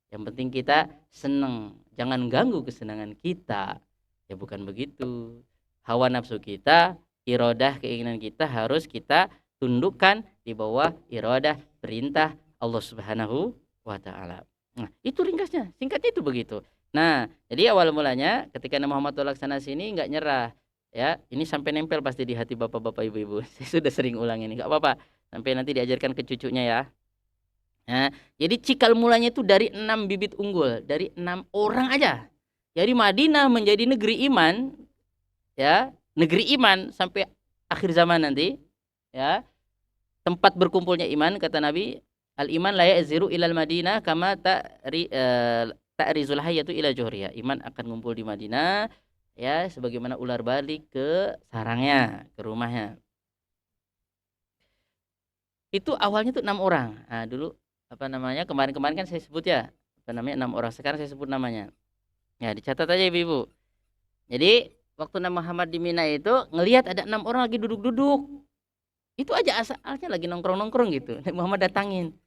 yang penting kita senang, jangan ganggu kesenangan kita. Ya bukan begitu. Hawa nafsu kita, iradah keinginan kita harus kita tundukkan di bawah iradah perintah Allah Subhanahu wa taala. Nah, itu ringkasnya, singkatnya itu begitu. Nah, jadi awal mulanya ketika Nabi Muhammad laksana sini enggak nyerah. Ya, ini sampai nempel pasti di hati bapak-bapak ibu-ibu. Saya sudah sering ulang ini, enggak apa-apa. Sampai nanti diajarkan ke cucunya ya. Nah, jadi cikal mulanya itu dari 6 bibit unggul, dari 6 orang aja. Jadi Madinah menjadi negeri iman, ya, negeri iman sampai akhir zaman nanti, ya. Tempat berkumpulnya iman, kata Nabi, al-iman la ya'ziru ilal Madinah kama ta'rizul hayyatu ila juhriha. Iman akan ngumpul di Madinah, ya, sebagaimana ular balik ke sarangnya, ke rumahnya. Itu awalnya tuh 6 orang. Nah, dulu kemarin-kemarin kan saya sebut ya, 6 orang. Sekarang saya sebut namanya. Ya, dicatat aja Ibu. Jadi waktu Nabi Muhammad di Mina itu ngelihat ada 6 orang lagi duduk-duduk. Itu aja asalnya lagi nongkrong-nongkrong gitu. Nabi Muhammad datangin.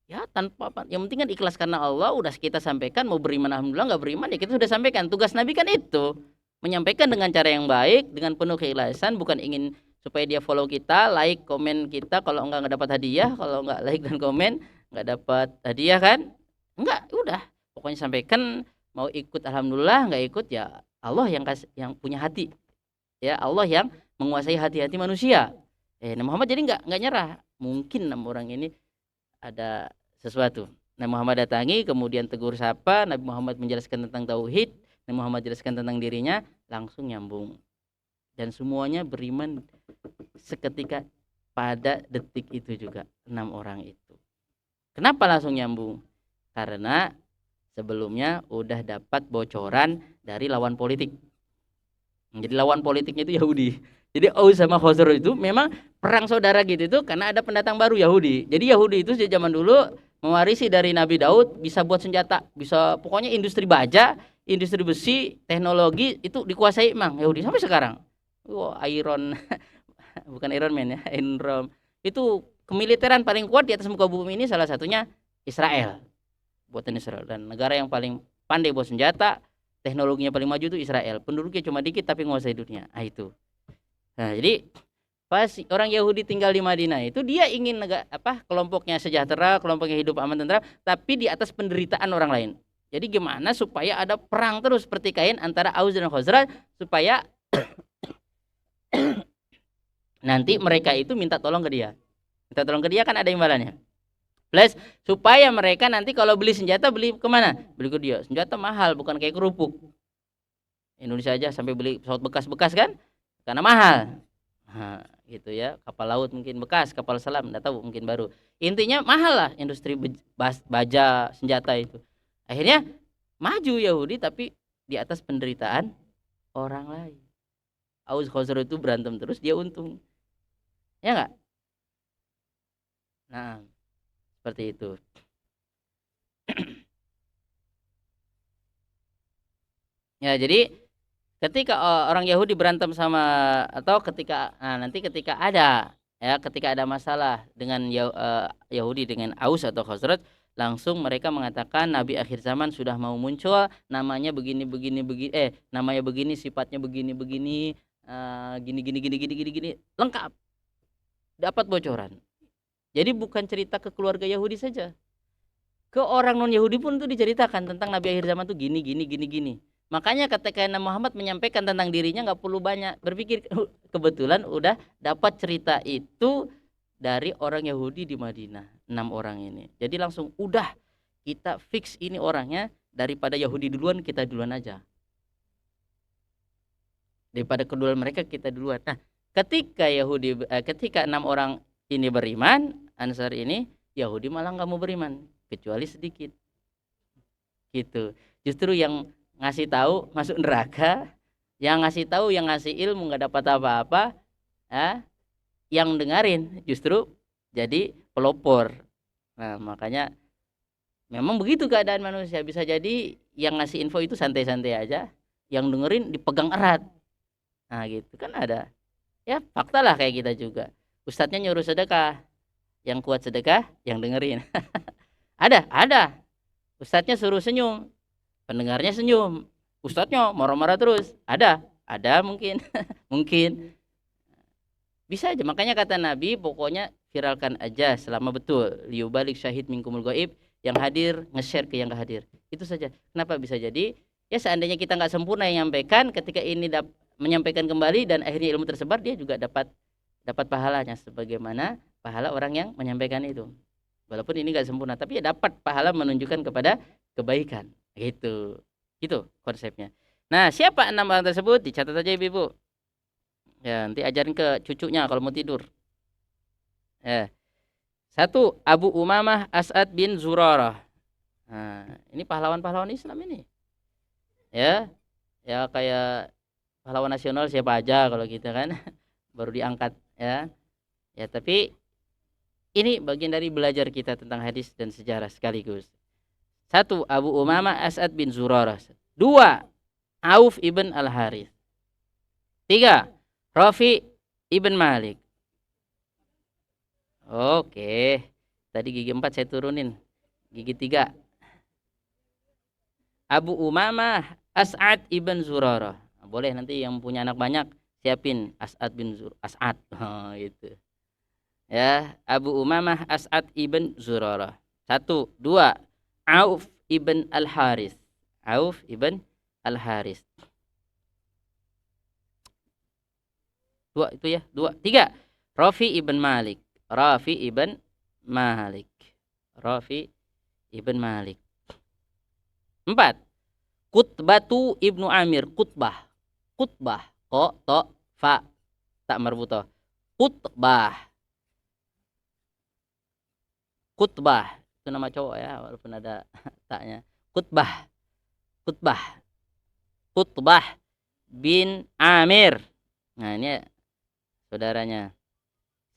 Ya tanpa apa, yang penting kan ikhlas karena Allah, udah kita sampaikan. Mau beriman alhamdulillah, nggak beriman ya kita sudah sampaikan. Tugas Nabi kan itu, menyampaikan dengan cara yang baik, dengan penuh keikhlasan, bukan ingin supaya dia follow kita, like, komen kita. Kalau enggak dapat hadiah, kalau enggak like dan komen, nggak dapat hadiah kan? Enggak, udah. Pokoknya sampaikan, mau ikut alhamdulillah, nggak ikut ya Allah yang yang punya hati. Ya, Allah yang menguasai hati-hati manusia. Nabi Muhammad jadi nggak nyerah. Mungkin 6 orang ini ada sesuatu. Nabi Muhammad datangi, kemudian tegur sapa, Nabi Muhammad menjelaskan tentang tauhid, Nabi Muhammad jelaskan tentang dirinya, langsung nyambung. Dan semuanya beriman seketika pada detik itu juga, 6 orang itu. Kenapa langsung nyambung? Karena sebelumnya udah dapat bocoran dari lawan politik. Jadi lawan politiknya itu Yahudi. Jadi Aus sama Khosrow itu memang perang saudara gitu itu karena ada pendatang baru Yahudi. Jadi Yahudi itu sejak zaman dulu mewarisi dari Nabi Daud, bisa buat senjata, bisa pokoknya industri baja, industri besi, teknologi itu dikuasai emang Yahudi sampai sekarang. Wah, Iron bukan Iron Man ya, Iron itu kemiliteran paling kuat di atas muka bumi ini salah satunya Israel. Buatan Israel, dan negara yang paling pandai buat senjata, teknologinya paling maju itu Israel. Penduduknya cuma dikit tapi menguasai dunia. Ah itu. Nah, jadi pas orang Yahudi tinggal di Madinah itu dia ingin kelompoknya sejahtera, kelompoknya hidup aman tentram, tapi di atas penderitaan orang lain. Jadi gimana supaya ada perang terus pertikaian antara Aus dan Khazraj supaya nanti mereka itu minta tolong ke dia. Minta tolong ke dia kan ada imbalannya. Plus supaya mereka nanti kalau beli senjata beli kemana? Beli ke dia. Senjata mahal, bukan kayak kerupuk. Indonesia aja sampai beli pesawat bekas-bekas kan? Karena mahal. Nah, gitu ya. Kapal laut mungkin bekas, kapal selam enggak tahu, mungkin baru. Intinya mahal lah industri baja senjata itu. Akhirnya maju Yahudi tapi di atas penderitaan orang lain. Aus Khosrow itu berantem terus dia untung. Ya enggak? Nah, seperti itu. Ya, jadi ketika orang Yahudi berantem sama atau nanti ketika ada masalah dengan Yahudi dengan Aus atau Khazraj, langsung mereka mengatakan Nabi akhir zaman sudah mau muncul, namanya begini namanya begini, sifatnya begini gini lengkap. Dapat bocoran. Jadi bukan cerita ke keluarga Yahudi saja. Ke orang non Yahudi pun itu diceritakan tentang Nabi akhir zaman tuh gini. Makanya ketika Nabi Muhammad menyampaikan tentang dirinya nggak perlu banyak berpikir, kebetulan udah dapat cerita itu dari orang Yahudi di Madinah, 6 orang ini. Jadi langsung udah kita fix ini orangnya, daripada Yahudi duluan kita duluan aja. Daripada keduluan mereka kita duluan. Nah, ketika 6 orang ini beriman, Ansar ini, Yahudi malah nggak mau beriman kecuali sedikit. Gitu. Justru yang ngasih tahu masuk neraka, yang ngasih tahu, yang ngasih ilmu nggak dapat apa-apa, yang dengerin justru jadi pelopor. Nah, makanya memang begitu keadaan manusia. Bisa jadi yang ngasih info itu santai-santai aja, yang dengerin dipegang erat. Nah, gitu kan ada. Ya, fakta lah kayak kita juga. Ustadznya nyuruh sedekah, yang kuat sedekah, yang dengerin. Ada. Ustadznya suruh senyum, pendengarnya senyum, ustadznya marah-marah terus. Ada mungkin mungkin bisa aja. Makanya kata Nabi, pokoknya viralkan aja selama betul, liubalik syahid minkumul gaib, yang hadir nge-share ke yang gak hadir, itu saja. Kenapa bisa jadi ya, seandainya kita nggak sempurna yang menyampaikan, ketika ini menyampaikan kembali dan akhirnya ilmu tersebar, dia juga dapat pahalanya sebagaimana pahala orang yang menyampaikan itu. Walaupun ini nggak sempurna, tapi ya dapat pahala menunjukkan kepada kebaikan. Gitu konsepnya. Nah, siapa 6 orang tersebut? Dicatat aja ibu. Ya, nanti ajarin ke cucunya kalau mau tidur. Ya. 1, Abu Umamah As'ad bin Zurarah. Nah, ini pahlawan-pahlawan Islam ini. Ya kayak pahlawan nasional siapa aja kalau kita kan baru diangkat ya. Ya, tapi ini bagian dari belajar kita tentang hadis dan sejarah sekaligus. 1, Abu Umamah As'ad bin Zurarah. 2, Auf ibn Al-Harith. 3, Rafi ibn Malik. Oke. Tadi gigi 4 saya turunin. Gigi 3. Abu Umamah As'ad ibn Zurarah. Boleh nanti yang punya anak banyak siapin As'ad bin As'ad. Oh, gitu. Ya, Abu Umamah As'ad ibn Zurarah. Satu, dua. Auf ibn al-Haris. Auf ibn al-Haris. Dua itu ya, dua. Tiga. Rafi ibn Malik. Rafi ibn Malik. Rafi ibn Malik. Empat. Qutbatu ibnu Amir. Qutbah. Qutbah. Ko, to, fa. Tak marbutoh. Qutbah. Qutbah. Itu nama cowok ya, walaupun ada taknya. Qutbah. Qutbah. Qutbah bin Amir. Nah, ini saudaranya.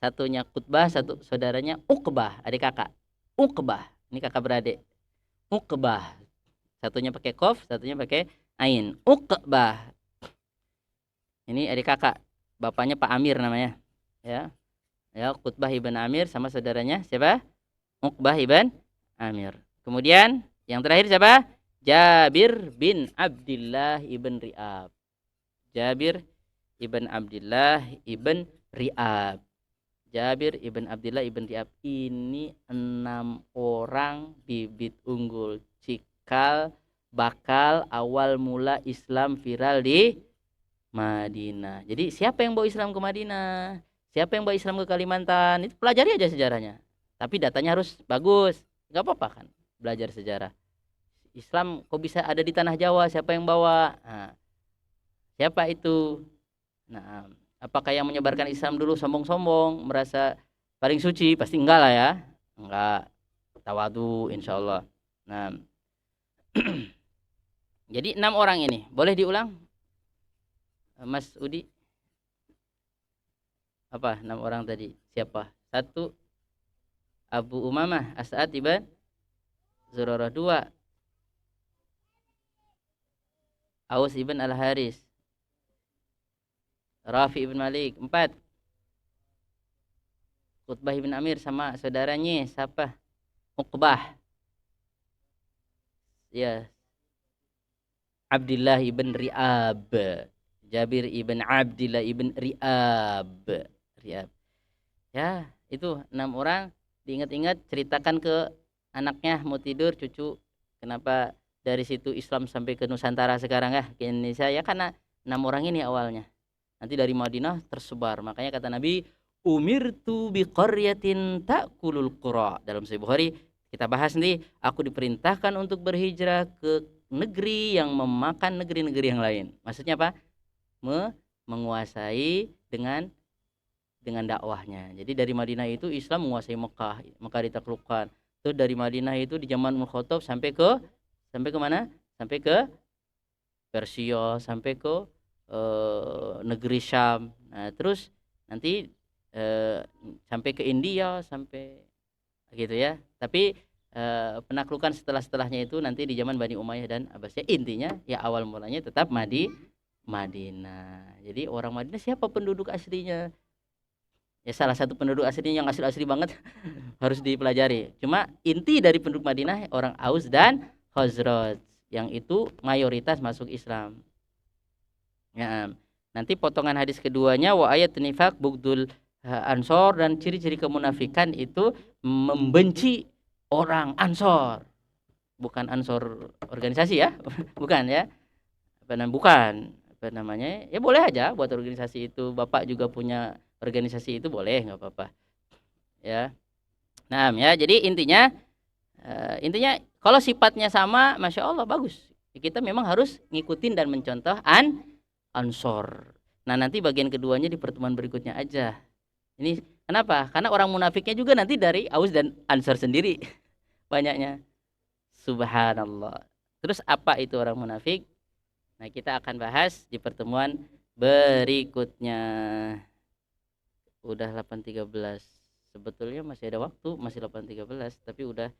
Satunya Qutbah, satu saudaranya Uqbah, adik kakak. Uqbah, ini kakak beradik. Uqbah. Satunya pakai qaf, satunya pakai ain. Uqbah. Ini adik kakak. Bapaknya Pak Amir namanya. Ya. Ya, Qutbah ibn Amir sama saudaranya siapa? Uqbah ibn Amir. Kemudian yang terakhir siapa? Jabir bin Abdullah ibn Ri'ab. Jabir ibn Abdullah ibn Ri'ab. Jabir ibn Abdullah ibn Ri'ab. Ini 6 orang bibit unggul, cikal bakal awal mula Islam viral di Madinah. Jadi siapa yang bawa Islam ke Madinah? Siapa yang bawa Islam ke Kalimantan? Itu pelajari aja sejarahnya. Tapi datanya harus bagus. Gak apa-apa kan belajar sejarah. Islam kok bisa ada di tanah Jawa? Siapa yang bawa? Nah, siapa itu? Nah, apakah yang menyebarkan Islam dulu sombong-sombong, merasa paling suci? Pasti enggak lah ya. Enggak. Tawadu insya Allah. Nah, jadi 6 orang ini. Boleh diulang? Mas Udi? Apa 6 orang tadi? Siapa? 1. Abu Umamah As'ad ibn Zurarah. 2. Aus ibn al-Haris. Rafi ibn Malik. 4. Qutbah ibn Amir sama saudaranya siapa? Uqbah. Ya. Abdullah ibn Ri'ab. Jabir ibn Abdullah ibn Ri'ab. Ri'ab. Ya, itu 6 orang. Diingat-ingat, ceritakan ke anaknya mau tidur, cucu, kenapa dari situ Islam sampai ke Nusantara sekarang ya, ke Indonesia ya, karena 6 orang ini awalnya. Nanti dari Madinah tersebar. Makanya kata Nabi, umirtu biqaryatin ta'kulul qura. Dalam Sahih Bukhari kita bahas nih, aku diperintahkan untuk berhijrah ke negeri yang memakan negeri-negeri yang lain. Maksudnya apa? Menguasai dengan dakwahnya. Jadi dari Madinah itu Islam menguasai Mekah, Mekah ditaklukkan. Terus dari Madinah itu di zaman Umar Khattab sampai ke mana? Sampai ke Persia, sampai ke negeri Syam. Nah, terus nanti sampai ke India, sampai gitu ya. Tapi penaklukan setelahnya itu nanti di zaman Bani Umayyah dan Abbasiyah. Intinya ya awal mulanya tetap Madinah. Jadi orang Madinah siapa penduduk aslinya? Ya salah satu penduduk aslinya yang asli banget harus dipelajari. Cuma inti dari penduduk Madinah orang Aus dan Khazraj yang itu mayoritas masuk Islam. Ya, nanti potongan hadis keduanya wa ayat nifaq bugdul ansor, dan ciri-ciri kemunafikan itu membenci orang ansor. Bukan ansor organisasi ya. Bukan ya. Bukan. Apa namanya? Ya boleh aja buat organisasi itu. Bapak juga punya organisasi itu, boleh, nggak apa-apa ya. Nah ya, jadi intinya kalau sifatnya sama, masya Allah bagus. Kita memang harus ngikutin dan mencontoh ansor. Nah nanti bagian keduanya di pertemuan berikutnya aja. Ini kenapa? Karena orang munafiknya juga nanti dari Aus dan Ansor sendiri banyaknya. Subhanallah. Terus apa itu orang munafik? Nah kita akan bahas di pertemuan berikutnya. Udah 8.13. Sebetulnya masih ada waktu, masih 8.13, tapi udah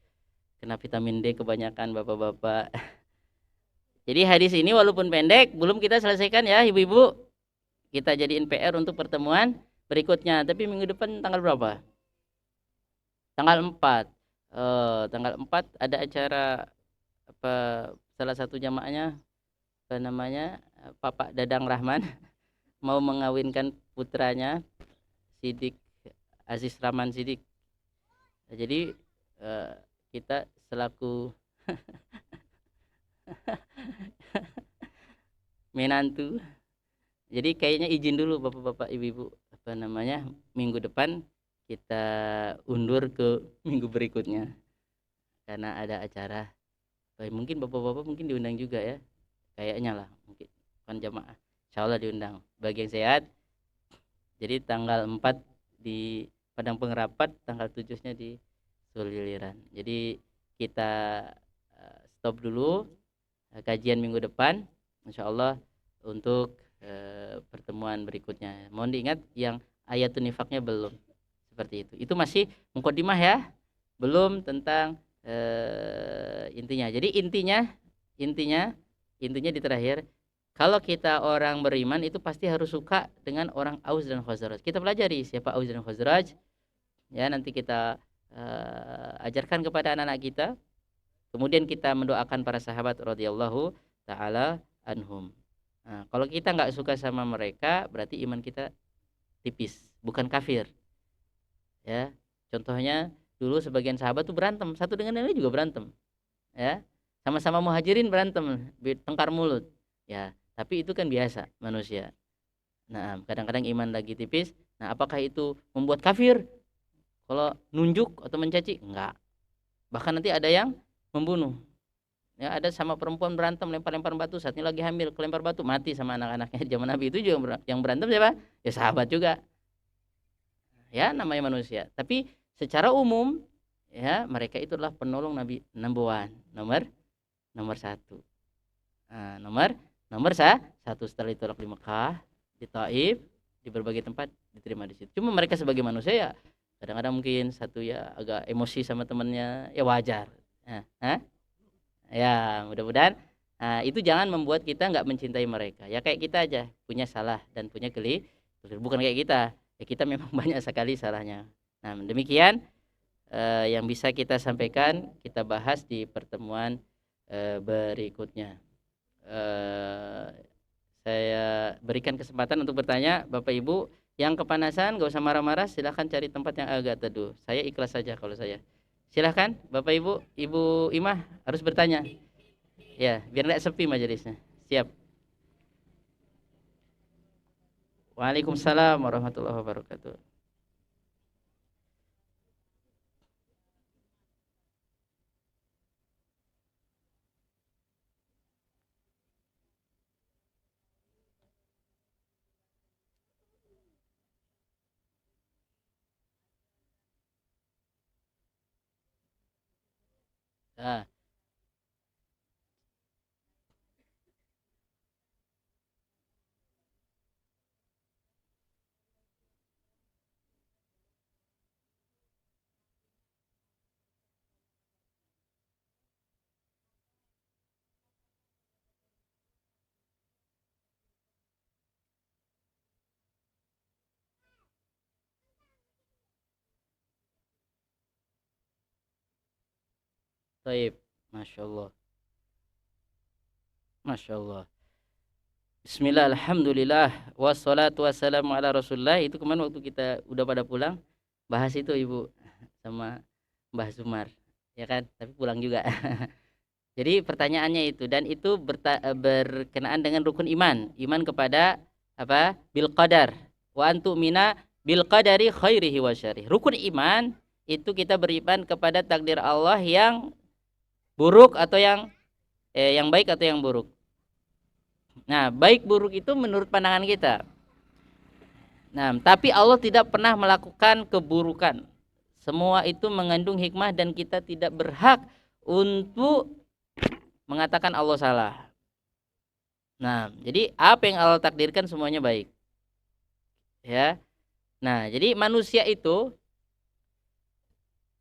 kena vitamin D kebanyakan bapak-bapak. Jadi hadis ini walaupun pendek belum kita selesaikan ya ibu-ibu. Kita jadiin PR untuk pertemuan berikutnya. Tapi minggu depan tanggal berapa? Tanggal 4. Tanggal 4 ada acara apa, salah satu jamaahnya apa namanya? Bapak Dadang Rahman mau mengawinkan putranya Sidik Aziz Rahman Sidik. Jadi kita selaku menantu. Jadi kayaknya izin dulu bapak-bapak ibu-ibu, apa namanya, minggu depan kita undur ke minggu berikutnya karena ada acara. Mungkin bapak-bapak mungkin diundang juga ya, kayaknya lah, mungkin kan jamaah, insya Allah diundang bagi yang sehat. Jadi tanggal 4 di Padang Pengrapat, tanggal 7-nya di Suliliran. Jadi kita stop dulu kajian minggu depan insya Allah untuk pertemuan berikutnya. Mohon diingat yang ayatun nifaknya belum, seperti itu masih mukadimah ya, belum tentang intinya. Jadi intinya di terakhir, kalau kita orang beriman itu pasti harus suka dengan orang Aus dan Khazraj. Kita pelajari siapa Aus dan Khazraj ya, nanti kita ajarkan kepada anak-anak kita. Kemudian kita mendoakan para sahabat radhiyallahu taala anhum. Nah, kalau kita nggak suka sama mereka, berarti iman kita tipis, bukan kafir. Ya, contohnya dulu sebagian sahabat tuh berantem, satu dengan yang lain juga berantem. Ya, sama-sama muhajirin berantem, tengkar mulut. Ya, tapi itu kan biasa manusia. Nah, kadang-kadang iman lagi tipis. Nah, apakah itu membuat kafir? Kalau nunjuk atau mencaci? Enggak. Bahkan nanti ada yang membunuh. Ya, ada sama perempuan berantem, lempar-lempar batu, saatnya lagi hamil, kelempar batu, mati sama anak-anaknya. Zaman Nabi itu juga yang berantem siapa? Ya sahabat juga. Ya, namanya manusia. Tapi secara umum ya, mereka itu adalah penolong Nabi, nomor satu. Nah, nomor satu setelah ditolak di Mekah, di Taif, di berbagai tempat diterima di situ. Cuma mereka sebagai manusia ya kadang-kadang mungkin satu ya agak emosi sama temannya, ya wajar. Ya mudah-mudahan itu jangan membuat kita nggak mencintai mereka. Ya kayak kita aja punya salah dan punya keliru, bukan kayak kita. Ya kita memang banyak sekali salahnya. Nah demikian yang bisa kita sampaikan, kita bahas di pertemuan berikutnya. Saya berikan kesempatan untuk bertanya, Bapak Ibu yang kepanasan gak usah marah-marah, silahkan cari tempat yang agak teduh. Saya ikhlas saja kalau saya. Silahkan Bapak Ibu, Ibu Imah harus bertanya. Ya, biar tidak sepi majelisnya. Siap. Waalaikumsalam warahmatullahi wabarakatuh. Ah, baik. Masya Allah. Masya Allah. Bismillah, alhamdulillah, wassalatu wassalamu ala rasulullah. Itu kemarin waktu kita udah pada pulang, bahas itu Ibu sama Mbah Zumar, ya kan? Tapi pulang juga. Jadi pertanyaannya itu, dan itu berkenaan dengan rukun iman, iman kepada apa? Bil qadar. Wa antu mina bil qadari khairihi wa syarih. Rukun iman itu kita beriman kepada takdir Allah yang buruk atau yang baik atau yang buruk. Nah, baik buruk itu menurut pandangan kita. Nah, tapi Allah tidak pernah melakukan keburukan. Semua itu mengandung hikmah dan kita tidak berhak untuk mengatakan Allah salah. Nah, jadi apa yang Allah takdirkan semuanya baik. Ya. Nah, jadi manusia itu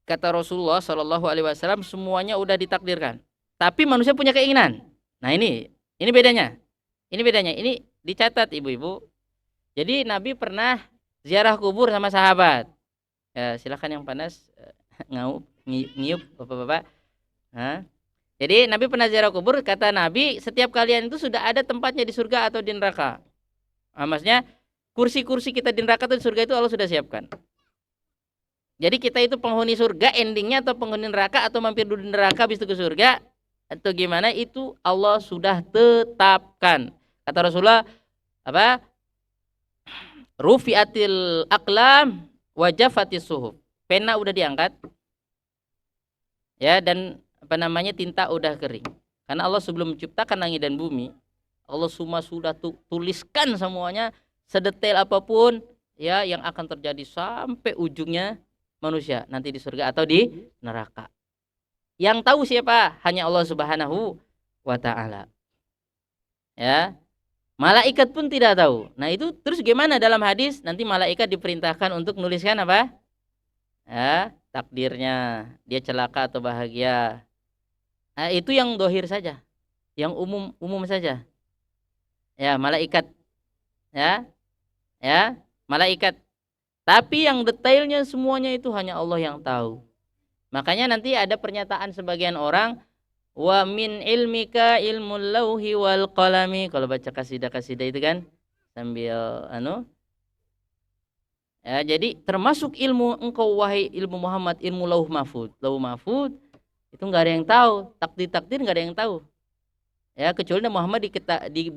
kata Rasulullah Shallallahu alaihi wasallam semuanya udah ditakdirkan. Tapi manusia punya keinginan. Nah, ini bedanya. Ini dicatat ibu-ibu. Jadi Nabi pernah ziarah kubur sama sahabat. Ya, silakan yang panas niup bapak-bapak. Nah, jadi Nabi pernah ziarah kubur, kata Nabi setiap kalian itu sudah ada tempatnya di surga atau di neraka. Nah, maksudnya kursi-kursi kita di neraka atau di surga itu Allah sudah siapkan. Jadi kita itu penghuni surga endingnya atau penghuni neraka atau mampir dulu di neraka habis itu ke surga atau gimana itu Allah sudah tetapkan. Kata Rasulullah apa? Rufi'atil aqlam wa jafatis suhuf. Pena udah diangkat ya dan apa namanya tinta udah kering. Karena Allah sebelum menciptakan langit dan bumi, Allah semua sudah tuliskan semuanya sedetail apapun ya yang akan terjadi sampai ujungnya manusia nanti di surga atau di neraka. Yang tahu siapa? Hanya Allah Subhanahu wa taala. Ya. Malaikat pun tidak tahu. Nah, itu terus gimana dalam hadis? Nanti malaikat diperintahkan untuk menuliskan apa? Ya, takdirnya, dia celaka atau bahagia. Nah, itu yang dohir saja. Yang umum saja. Ya, malaikat. Ya. Ya, malaikat. Tapi yang detailnya semuanya itu hanya Allah yang tahu. Makanya nanti ada pernyataan sebagian orang, wa min ilmika ilmul lauhi wal qalami. Kalau baca kasidah-kasidah itu kan sambil ya, jadi termasuk ilmu engkau wahai ilmu Muhammad, ilmu lauh mahfud. Lauh mahfud itu enggak ada yang tahu, takdir enggak ada yang tahu. Ya, kecuali Nabi Muhammad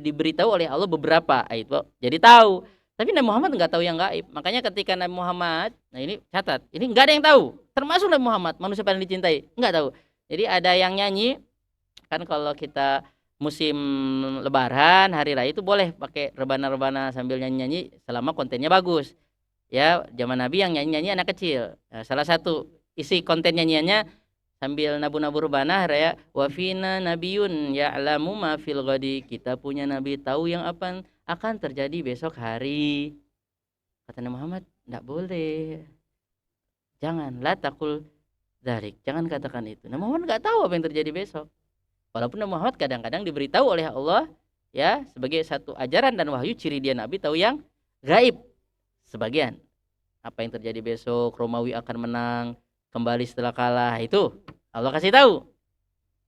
diberitahu oleh Allah beberapa itu. Jadi tahu. Tapi Nabi Muhammad enggak tahu yang gaib. Makanya ketika Nabi Muhammad, nah ini catat, ini enggak ada yang tahu. Termasuk Nabi Muhammad, manusia paling dicintai, enggak tahu. Jadi ada yang nyanyi kan kalau kita musim lebaran, hari raya itu boleh pakai rebana-rebana sambil nyanyi-nyanyi selama kontennya bagus. Ya, zaman Nabi yang nyanyi-nyanyi anak kecil. Nah, salah satu isi konten nyanyiannya sambil nabu-nabu rebana raya wa fina nabiyun ya'lamu ma fil ghadi. Kita punya nabi tahu yang akan terjadi besok hari. Kata Nabi Muhammad, enggak boleh. Jangan la taqul dzalik. Jangan katakan itu. Nabi Muhammad enggak tahu apa yang terjadi besok. Walaupun Nabi Muhammad kadang-kadang diberitahu oleh Allah ya sebagai satu ajaran dan wahyu ciri dia nabi tahu yang gaib sebagian. Apa yang terjadi besok, Romawi akan menang, kembali setelah kalah, itu Allah kasih tahu.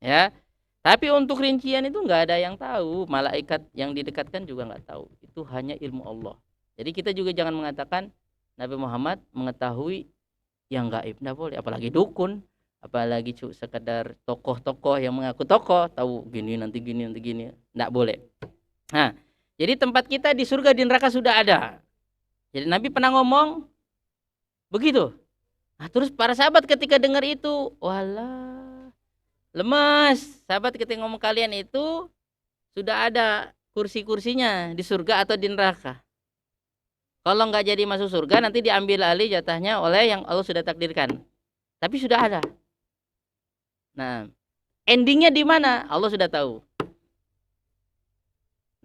Ya. Tapi untuk rincian itu enggak ada yang tahu, malaikat yang didekatkan juga enggak tahu. Itu hanya ilmu Allah. Jadi kita juga jangan mengatakan Nabi Muhammad mengetahui yang gaib, enggak boleh, apalagi dukun. Apalagi sekedar tokoh-tokoh yang mengaku tokoh tahu gini nanti gini enggak boleh. Nah, jadi tempat kita di surga di neraka sudah ada. Jadi Nabi pernah ngomong begitu. Nah, terus para sahabat ketika dengar itu, walah, lemas. Sahabat ketika ngomong kalian itu sudah ada kursi-kursinya di surga atau di neraka. Kalau nggak jadi masuk surga nanti diambil alih jatahnya oleh yang Allah sudah takdirkan. Tapi sudah ada. Nah, endingnya di mana? Allah sudah tahu.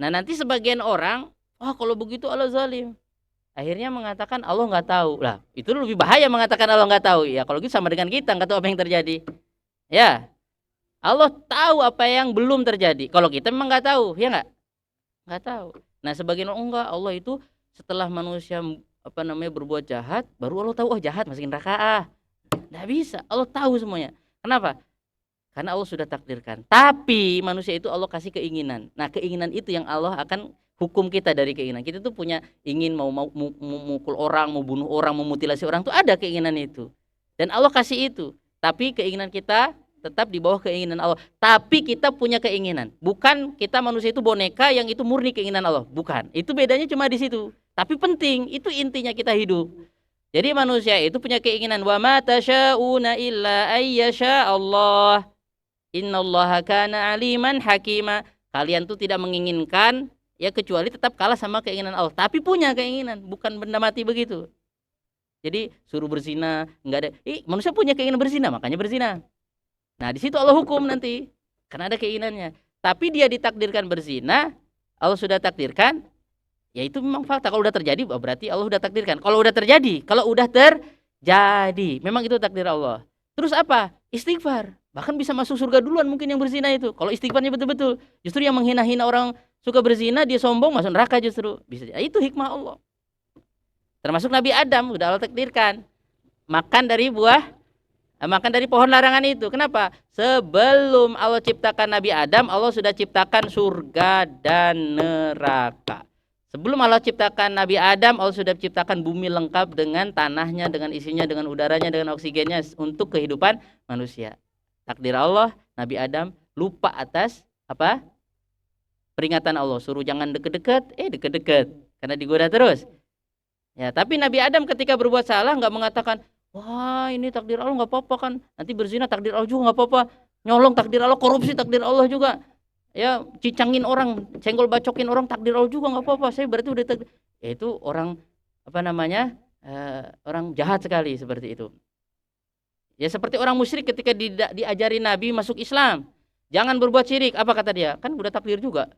Nah, nanti sebagian orang, kalau begitu Allah zalim. Akhirnya mengatakan Allah nggak tahu. Lah, itu lebih bahaya mengatakan Allah nggak tahu. Ya, kalau gitu sama dengan kita nggak tahu apa yang terjadi. Ya, Allah tahu apa yang belum terjadi. Kalau kita memang nggak tahu, ya nggak? Nggak tahu. Nah, sebagian orang enggak. Allah itu setelah manusia berbuat jahat, baru Allah tahu jahat masukin neraka. Nggak bisa. Allah tahu semuanya. Kenapa? Karena Allah sudah takdirkan. Tapi manusia itu Allah kasih keinginan. Nah, keinginan itu yang Allah akan hukum kita dari keinginan. Kita tuh punya ingin mau mukul orang, mau bunuh orang, mau mutilasi orang, tuh ada keinginan itu. Dan Allah kasih itu. Tapi keinginan kita tetap di bawah keinginan Allah. Tapi kita punya keinginan. Bukan kita manusia itu boneka yang itu murni keinginan Allah. Bukan. Itu bedanya cuma di situ. Tapi penting, itu intinya kita hidup. Jadi manusia itu punya keinginan. Wa ma tasyauna illa ayyasha Allah. Innallaha kana aliman hakima. Kalian tuh tidak menginginkan ya kecuali tetap kalah sama keinginan Allah. Tapi punya keinginan, bukan benda mati begitu. Jadi suruh berzina, enggak ada. Manusia punya keinginan berzina, makanya berzina. Nah, di situ Allah hukum nanti. Karena ada keinginannya. Tapi dia ditakdirkan berzina, Allah sudah takdirkan, ya itu memang fakta. Kalau udah terjadi berarti Allah sudah takdirkan. Kalau udah terjadi, memang itu takdir Allah. Terus apa? Istighfar. Bahkan bisa masuk surga duluan mungkin yang berzina itu. Kalau istighfarnya betul-betul. Justru yang menghina-hina orang suka berzina, dia sombong masuk neraka justru. Bisa. Itu hikmah Allah. Termasuk Nabi Adam sudah Allah takdirkan. Makan dari pohon larangan itu. Kenapa? Sebelum Allah ciptakan Nabi Adam, Allah sudah ciptakan surga dan neraka. Sebelum Allah ciptakan Nabi Adam, Allah sudah ciptakan bumi lengkap dengan tanahnya, dengan isinya, dengan udaranya, dengan oksigennya untuk kehidupan manusia. Takdir Allah, Nabi Adam lupa atas apa? Peringatan Allah, suruh jangan deket-deket, deket-deket karena digoda terus. Ya, tapi Nabi Adam ketika berbuat salah nggak mengatakan, wah ini takdir Allah nggak apa-apa kan, nanti berzina takdir Allah juga nggak apa-apa, nyolong takdir Allah, korupsi takdir Allah juga, ya cicangin orang, senggol bacokin orang takdir Allah juga nggak apa-apa, saya berarti udah takdir. Ya, itu orang apa namanya, orang jahat sekali seperti itu. Ya seperti orang musyrik ketika diajari Nabi masuk Islam, jangan berbuat syirik, apa kata dia, kan udah takdir juga.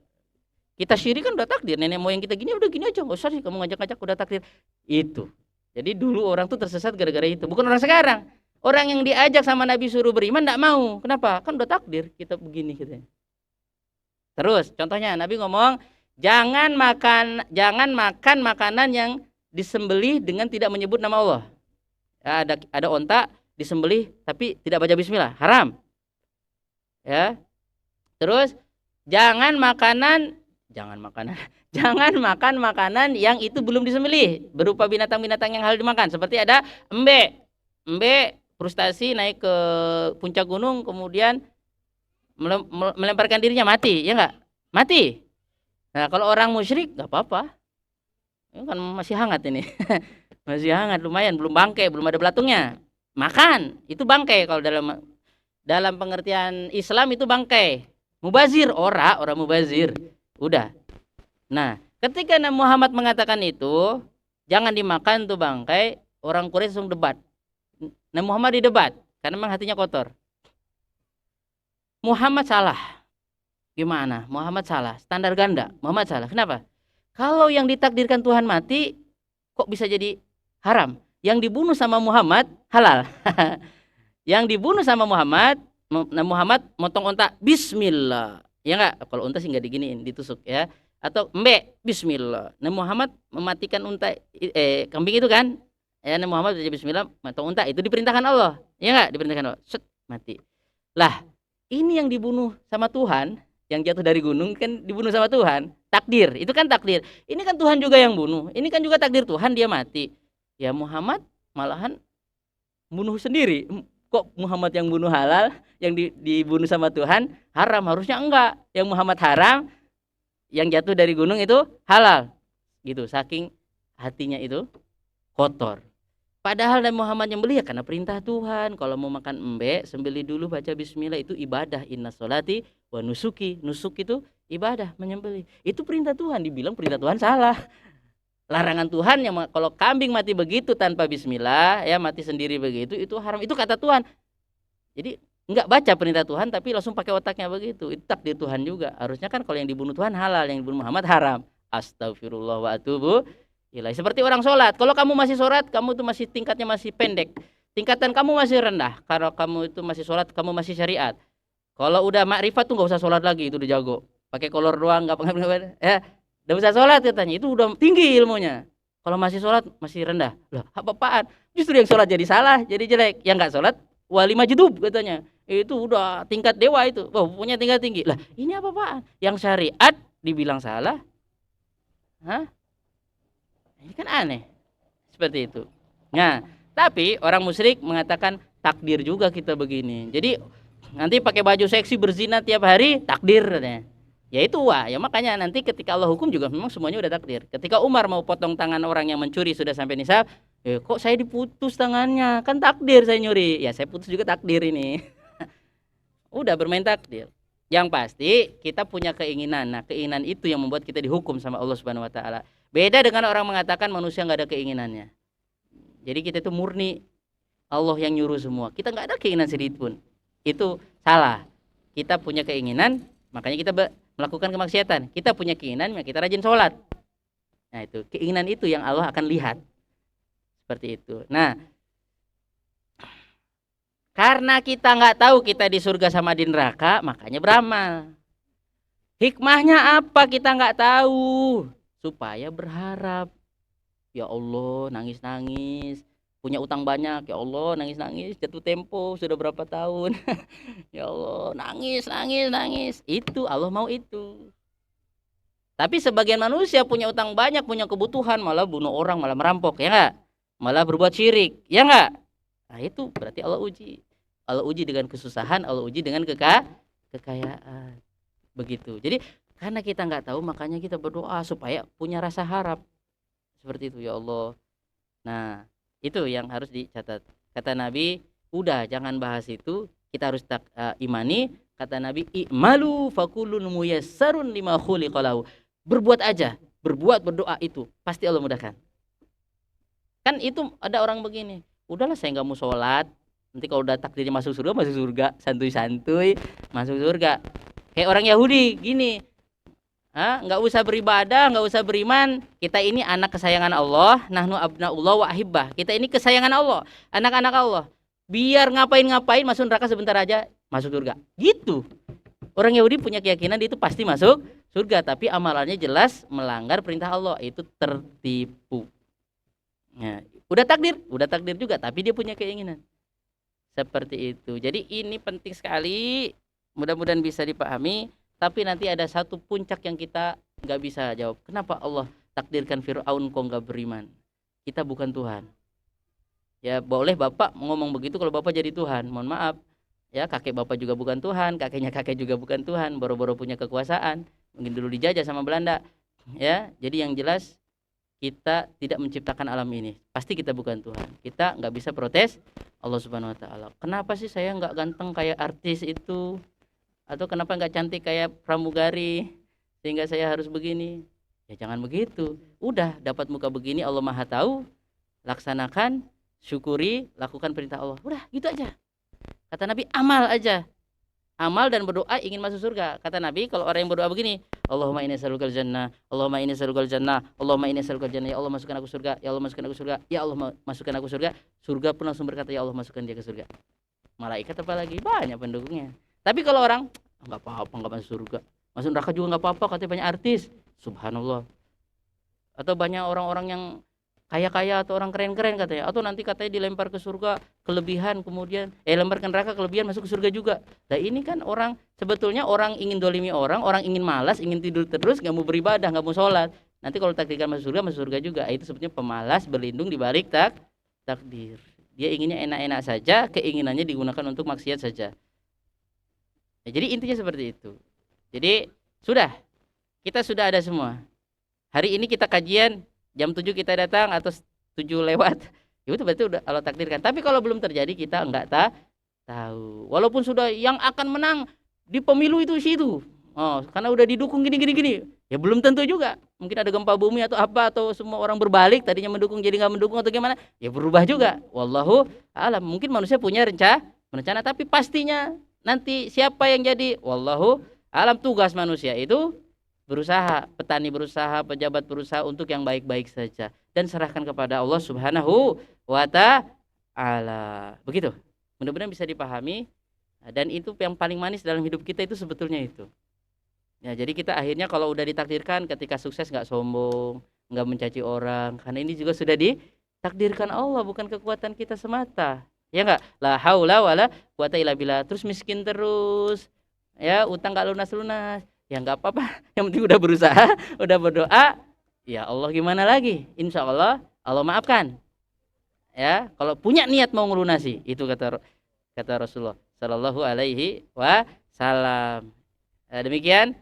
Kita syirik kan udah takdir, nenek moyang kita gini udah gini aja, nggak usah sih kamu ngajak-ngajak, udah takdir. Itu. Jadi dulu orang tuh tersesat gara-gara itu, bukan orang sekarang. Orang yang diajak sama Nabi suruh beriman enggak mau. Kenapa? Kan udah takdir kita begini gitu. Terus contohnya Nabi ngomong, jangan makan makanan yang disembelih dengan tidak menyebut nama Allah. Ya, ada onta disembelih tapi tidak baca bismillah, haram. Ya. Terus jangan makan makanan yang itu belum disembelih, berupa binatang-binatang yang halal dimakan, seperti ada embe frustasi naik ke puncak gunung kemudian melemparkan dirinya, mati, ya enggak? Mati. Nah, kalau orang musyrik enggak apa-apa. Ini kan masih hangat ini. Masih hangat lumayan, belum bangkai, belum ada belatungnya. Makan, itu bangkai kalau dalam pengertian Islam itu bangkai. Mubazir, orang mubazir. Udah. Nah, ketika Nabi Muhammad mengatakan itu, jangan dimakan tuh bangkai, orang Quraisy langsung debat. Nabi Muhammad didebat karena memang hatinya kotor. Muhammad salah. Gimana? Muhammad salah. Standar ganda. Muhammad salah. Kenapa? Kalau yang ditakdirkan Tuhan mati, kok bisa jadi haram? Yang dibunuh sama Muhammad halal. Yang dibunuh sama Muhammad motong unta bismillah. Ya enggak? Kalau unta sih enggak diginiin, ditusuk ya. Atau embe bismillah. Nabi Muhammad mematikan unta kambing itu kan? Ya, Nabi Muhammad baca bismillah motong unta, itu diperintahkan Allah. Ya enggak? Diperintahkan Allah. Set, mati. Lah, ini yang dibunuh sama Tuhan, yang jatuh dari gunung kan dibunuh sama Tuhan. Takdir, itu kan takdir. Ini kan Tuhan juga yang bunuh. Ini kan juga takdir Tuhan, dia mati. Ya Muhammad malahan bunuh sendiri. Kok Muhammad yang bunuh halal, yang dibunuh sama Tuhan haram? Harusnya enggak. Yang Muhammad haram, yang jatuh dari gunung itu halal. Gitu, saking hatinya itu kotor. Padahal Nabi Muhammad nyembelih ya karena perintah Tuhan. Kalau mau makan embe, sembelih dulu, baca bismillah, itu ibadah. Inna sholati wa nusuki. Nusuk itu ibadah, menyembelih. Itu perintah Tuhan, dibilang perintah Tuhan salah. Larangan Tuhan yang kalau kambing mati begitu tanpa bismillah, ya mati sendiri begitu, itu haram. Itu kata Tuhan. Jadi enggak baca perintah Tuhan tapi langsung pakai otaknya begitu. Itu takdir Tuhan juga. Harusnya kan kalau yang dibunuh Tuhan halal, yang dibunuh Muhammad haram. Astagfirullah wa atubu ilaih. Seperti orang sholat. Kalau kamu masih sholat, kamu tuh masih tingkatnya masih pendek. Tingkatan kamu masih rendah. Kalau kamu itu masih sholat, kamu masih syariat. Kalau udah makrifat tuh nggak usah sholat lagi, itu udah jago. Pakai kolor doang, nggak pengen ya. Udah usah sholat katanya, itu udah tinggi ilmunya. Kalau masih sholat masih rendah. Lah, apa-apaan? Justru yang sholat jadi salah, jadi jelek. Yang nggak sholat wali majdub katanya. Itu udah tingkat dewa itu. Wah, punya tingkat tinggi. Lah, ini apa-apaan? Yang syariat dibilang salah. Hah? Ini kan aneh. Seperti itu. Nah, tapi orang musyrik mengatakan takdir juga kita begini. Jadi nanti pakai baju seksi berzina tiap hari, takdir katanya. Ya itu ya makanya nanti ketika Allah hukum juga memang semuanya udah takdir. Ketika Umar mau potong tangan orang yang mencuri sudah sampai nisab, kok saya diputus tangannya? Kan takdir saya nyuri. Ya saya putus juga takdir ini. Udah bermain takdir. Yang pasti kita punya keinginan. Nah, keinginan itu yang membuat kita dihukum sama Allah Subhanahu wa taala. Beda dengan orang mengatakan manusia enggak ada keinginannya. Jadi kita itu murni, Allah yang nyuruh semua. Kita enggak ada keinginan sedikit pun. Itu salah. Kita punya keinginan, makanya kita melakukan kemaksiatan. Kita punya keinginan, kita rajin sholat. Nah itu, keinginan itu yang Allah akan lihat. Seperti itu. Nah, karena kita nggak tahu kita di surga sama di neraka, makanya beramal. Hikmahnya apa kita nggak tahu. Supaya berharap. Ya Allah, nangis-nangis. Punya utang banyak, ya Allah, nangis-nangis, jatuh tempo sudah berapa tahun. Ya Allah, nangis. Itu Allah mau itu. Tapi sebagian manusia punya utang banyak, punya kebutuhan, malah bunuh orang, malah merampok, ya enggak? Malah berbuat syirik, ya enggak? Nah, itu berarti Allah uji. Allah uji dengan kesusahan, Allah uji dengan kekayaan. Begitu. Jadi karena kita nggak tahu, makanya kita berdoa supaya punya rasa harap. Seperti itu, ya Allah. Nah, itu yang harus dicatat. Kata Nabi, udah jangan bahas itu, kita harus imani. Kata Nabi, i'malu fakulun muyassarun lima khuliqalahu. Berbuat aja, berdoa itu pasti Allah mudahkan. Kan itu ada orang begini, udahlah saya nggak mau sholat, nanti kalau udah takdirnya masuk surga, santuy-santuy masuk surga. Kayak orang Yahudi gini, nggak usah beribadah, nggak usah beriman, kita ini anak kesayangan Allah, nahnu abnaullah wa ahibbah, kita ini kesayangan Allah, anak-anak Allah, biar ngapain masuk neraka sebentar aja masuk surga, gitu. Orang Yahudi punya keyakinan dia itu pasti masuk surga, tapi amalannya jelas melanggar perintah Allah, itu tertipu. Nah, udah takdir juga, tapi dia punya keinginan seperti itu. Jadi ini penting sekali, mudah-mudahan bisa dipahami. Tapi nanti ada satu puncak yang kita nggak bisa jawab. Kenapa Allah takdirkan Fir'aun kok nggak beriman? Kita bukan Tuhan. Ya boleh Bapak ngomong begitu kalau Bapak jadi Tuhan. Mohon maaf. Ya kakek Bapak juga bukan Tuhan, kakeknya kakek juga bukan Tuhan. Boro-boro punya kekuasaan. Mungkin dulu dijajah sama Belanda. Ya, jadi yang jelas kita tidak menciptakan alam ini. Pasti kita bukan Tuhan. Kita nggak bisa protes Allah Subhanahu Wa Taala. Kenapa sih saya nggak ganteng kayak artis itu? Atau kenapa nggak cantik kayak pramugari sehingga saya harus begini? Ya jangan begitu. Udah dapat muka begini, Allah Maha tahu. Laksanakan, syukuri, lakukan perintah Allah. Udah gitu aja. Kata Nabi, amal aja. Amal dan berdoa ingin masuk surga. Kata Nabi, kalau orang yang berdoa begini, Allahumma inni as'alukal jannah, Allahumma inni as'alukal jannah, Allahumma inni as'alukal jannah, ya Allah masukkan aku surga, ya Allah masukkan aku surga, ya Allah masukkan aku surga. Surga pun langsung berkata, ya Allah masukkan dia ke surga. Malaikat apalagi banyak pendukungnya. Tapi kalau orang nggak apa-apa, nggak masuk surga, masuk neraka juga nggak apa-apa, katanya banyak artis, subhanallah. Atau banyak orang-orang yang kaya-kaya atau orang keren-keren katanya, atau nanti katanya dilempar ke surga kelebihan, kemudian lempar ke neraka kelebihan masuk ke surga juga. Nah ini kan orang, sebetulnya orang ingin dolimi orang ingin malas, ingin tidur terus, nggak mau beribadah, nggak mau sholat. Nanti kalau takdirkan masuk surga juga. Itu sebetulnya pemalas berlindung di balik takdir. Dia inginnya enak-enak saja, keinginannya digunakan untuk maksiat saja. Nah, jadi intinya seperti itu. Jadi kita sudah ada semua. Hari ini kita kajian jam 7 kita datang atau 7 lewat. Itu berarti udah Allah takdirkan. Tapi kalau belum terjadi kita enggak tahu. Walaupun sudah yang akan menang di pemilu itu situ. Oh, karena udah didukung gini. Ya belum tentu juga. Mungkin ada gempa bumi atau apa, atau semua orang berbalik, tadinya mendukung jadi enggak mendukung atau gimana. Ya berubah juga. Wallahu a'lam. Mungkin manusia punya rencana, tapi pastinya nanti siapa yang jadi, wallahu a'lam. Tugas manusia itu berusaha, petani berusaha, pejabat berusaha untuk yang baik-baik saja dan serahkan kepada Allah Subhanahu wa Ta'ala. Begitu. Mudah-mudahan bisa dipahami, dan itu yang paling manis dalam hidup kita itu sebetulnya itu. Ya, jadi kita akhirnya kalau udah ditakdirkan ketika sukses nggak sombong, nggak mencaci orang, karena ini juga sudah ditakdirkan Allah, bukan kekuatan kita semata. Ya enggak? La haula wala quwata illa billah. Terus miskin terus. Ya, utang enggak lunas-lunas. Ya enggak apa-apa. Yang penting udah berusaha, udah berdoa. Ya Allah gimana lagi? Insya Allah maafkan. Ya, kalau punya niat mau ngelunasi, itu kata Rasulullah sallallahu alaihi wasallam. Demikian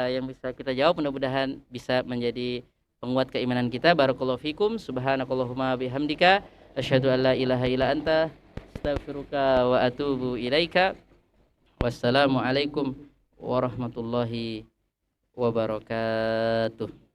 yang bisa kita jawab, mudah-mudahan bisa menjadi penguat keimanan kita. Barakallahu fikum. Subhanakallahumma bihamdika asyhadu an la ilaha illa anta astaghfiruka wa atubu ilaika. Wassalamualaikum warahmatullahi wabarakatuh.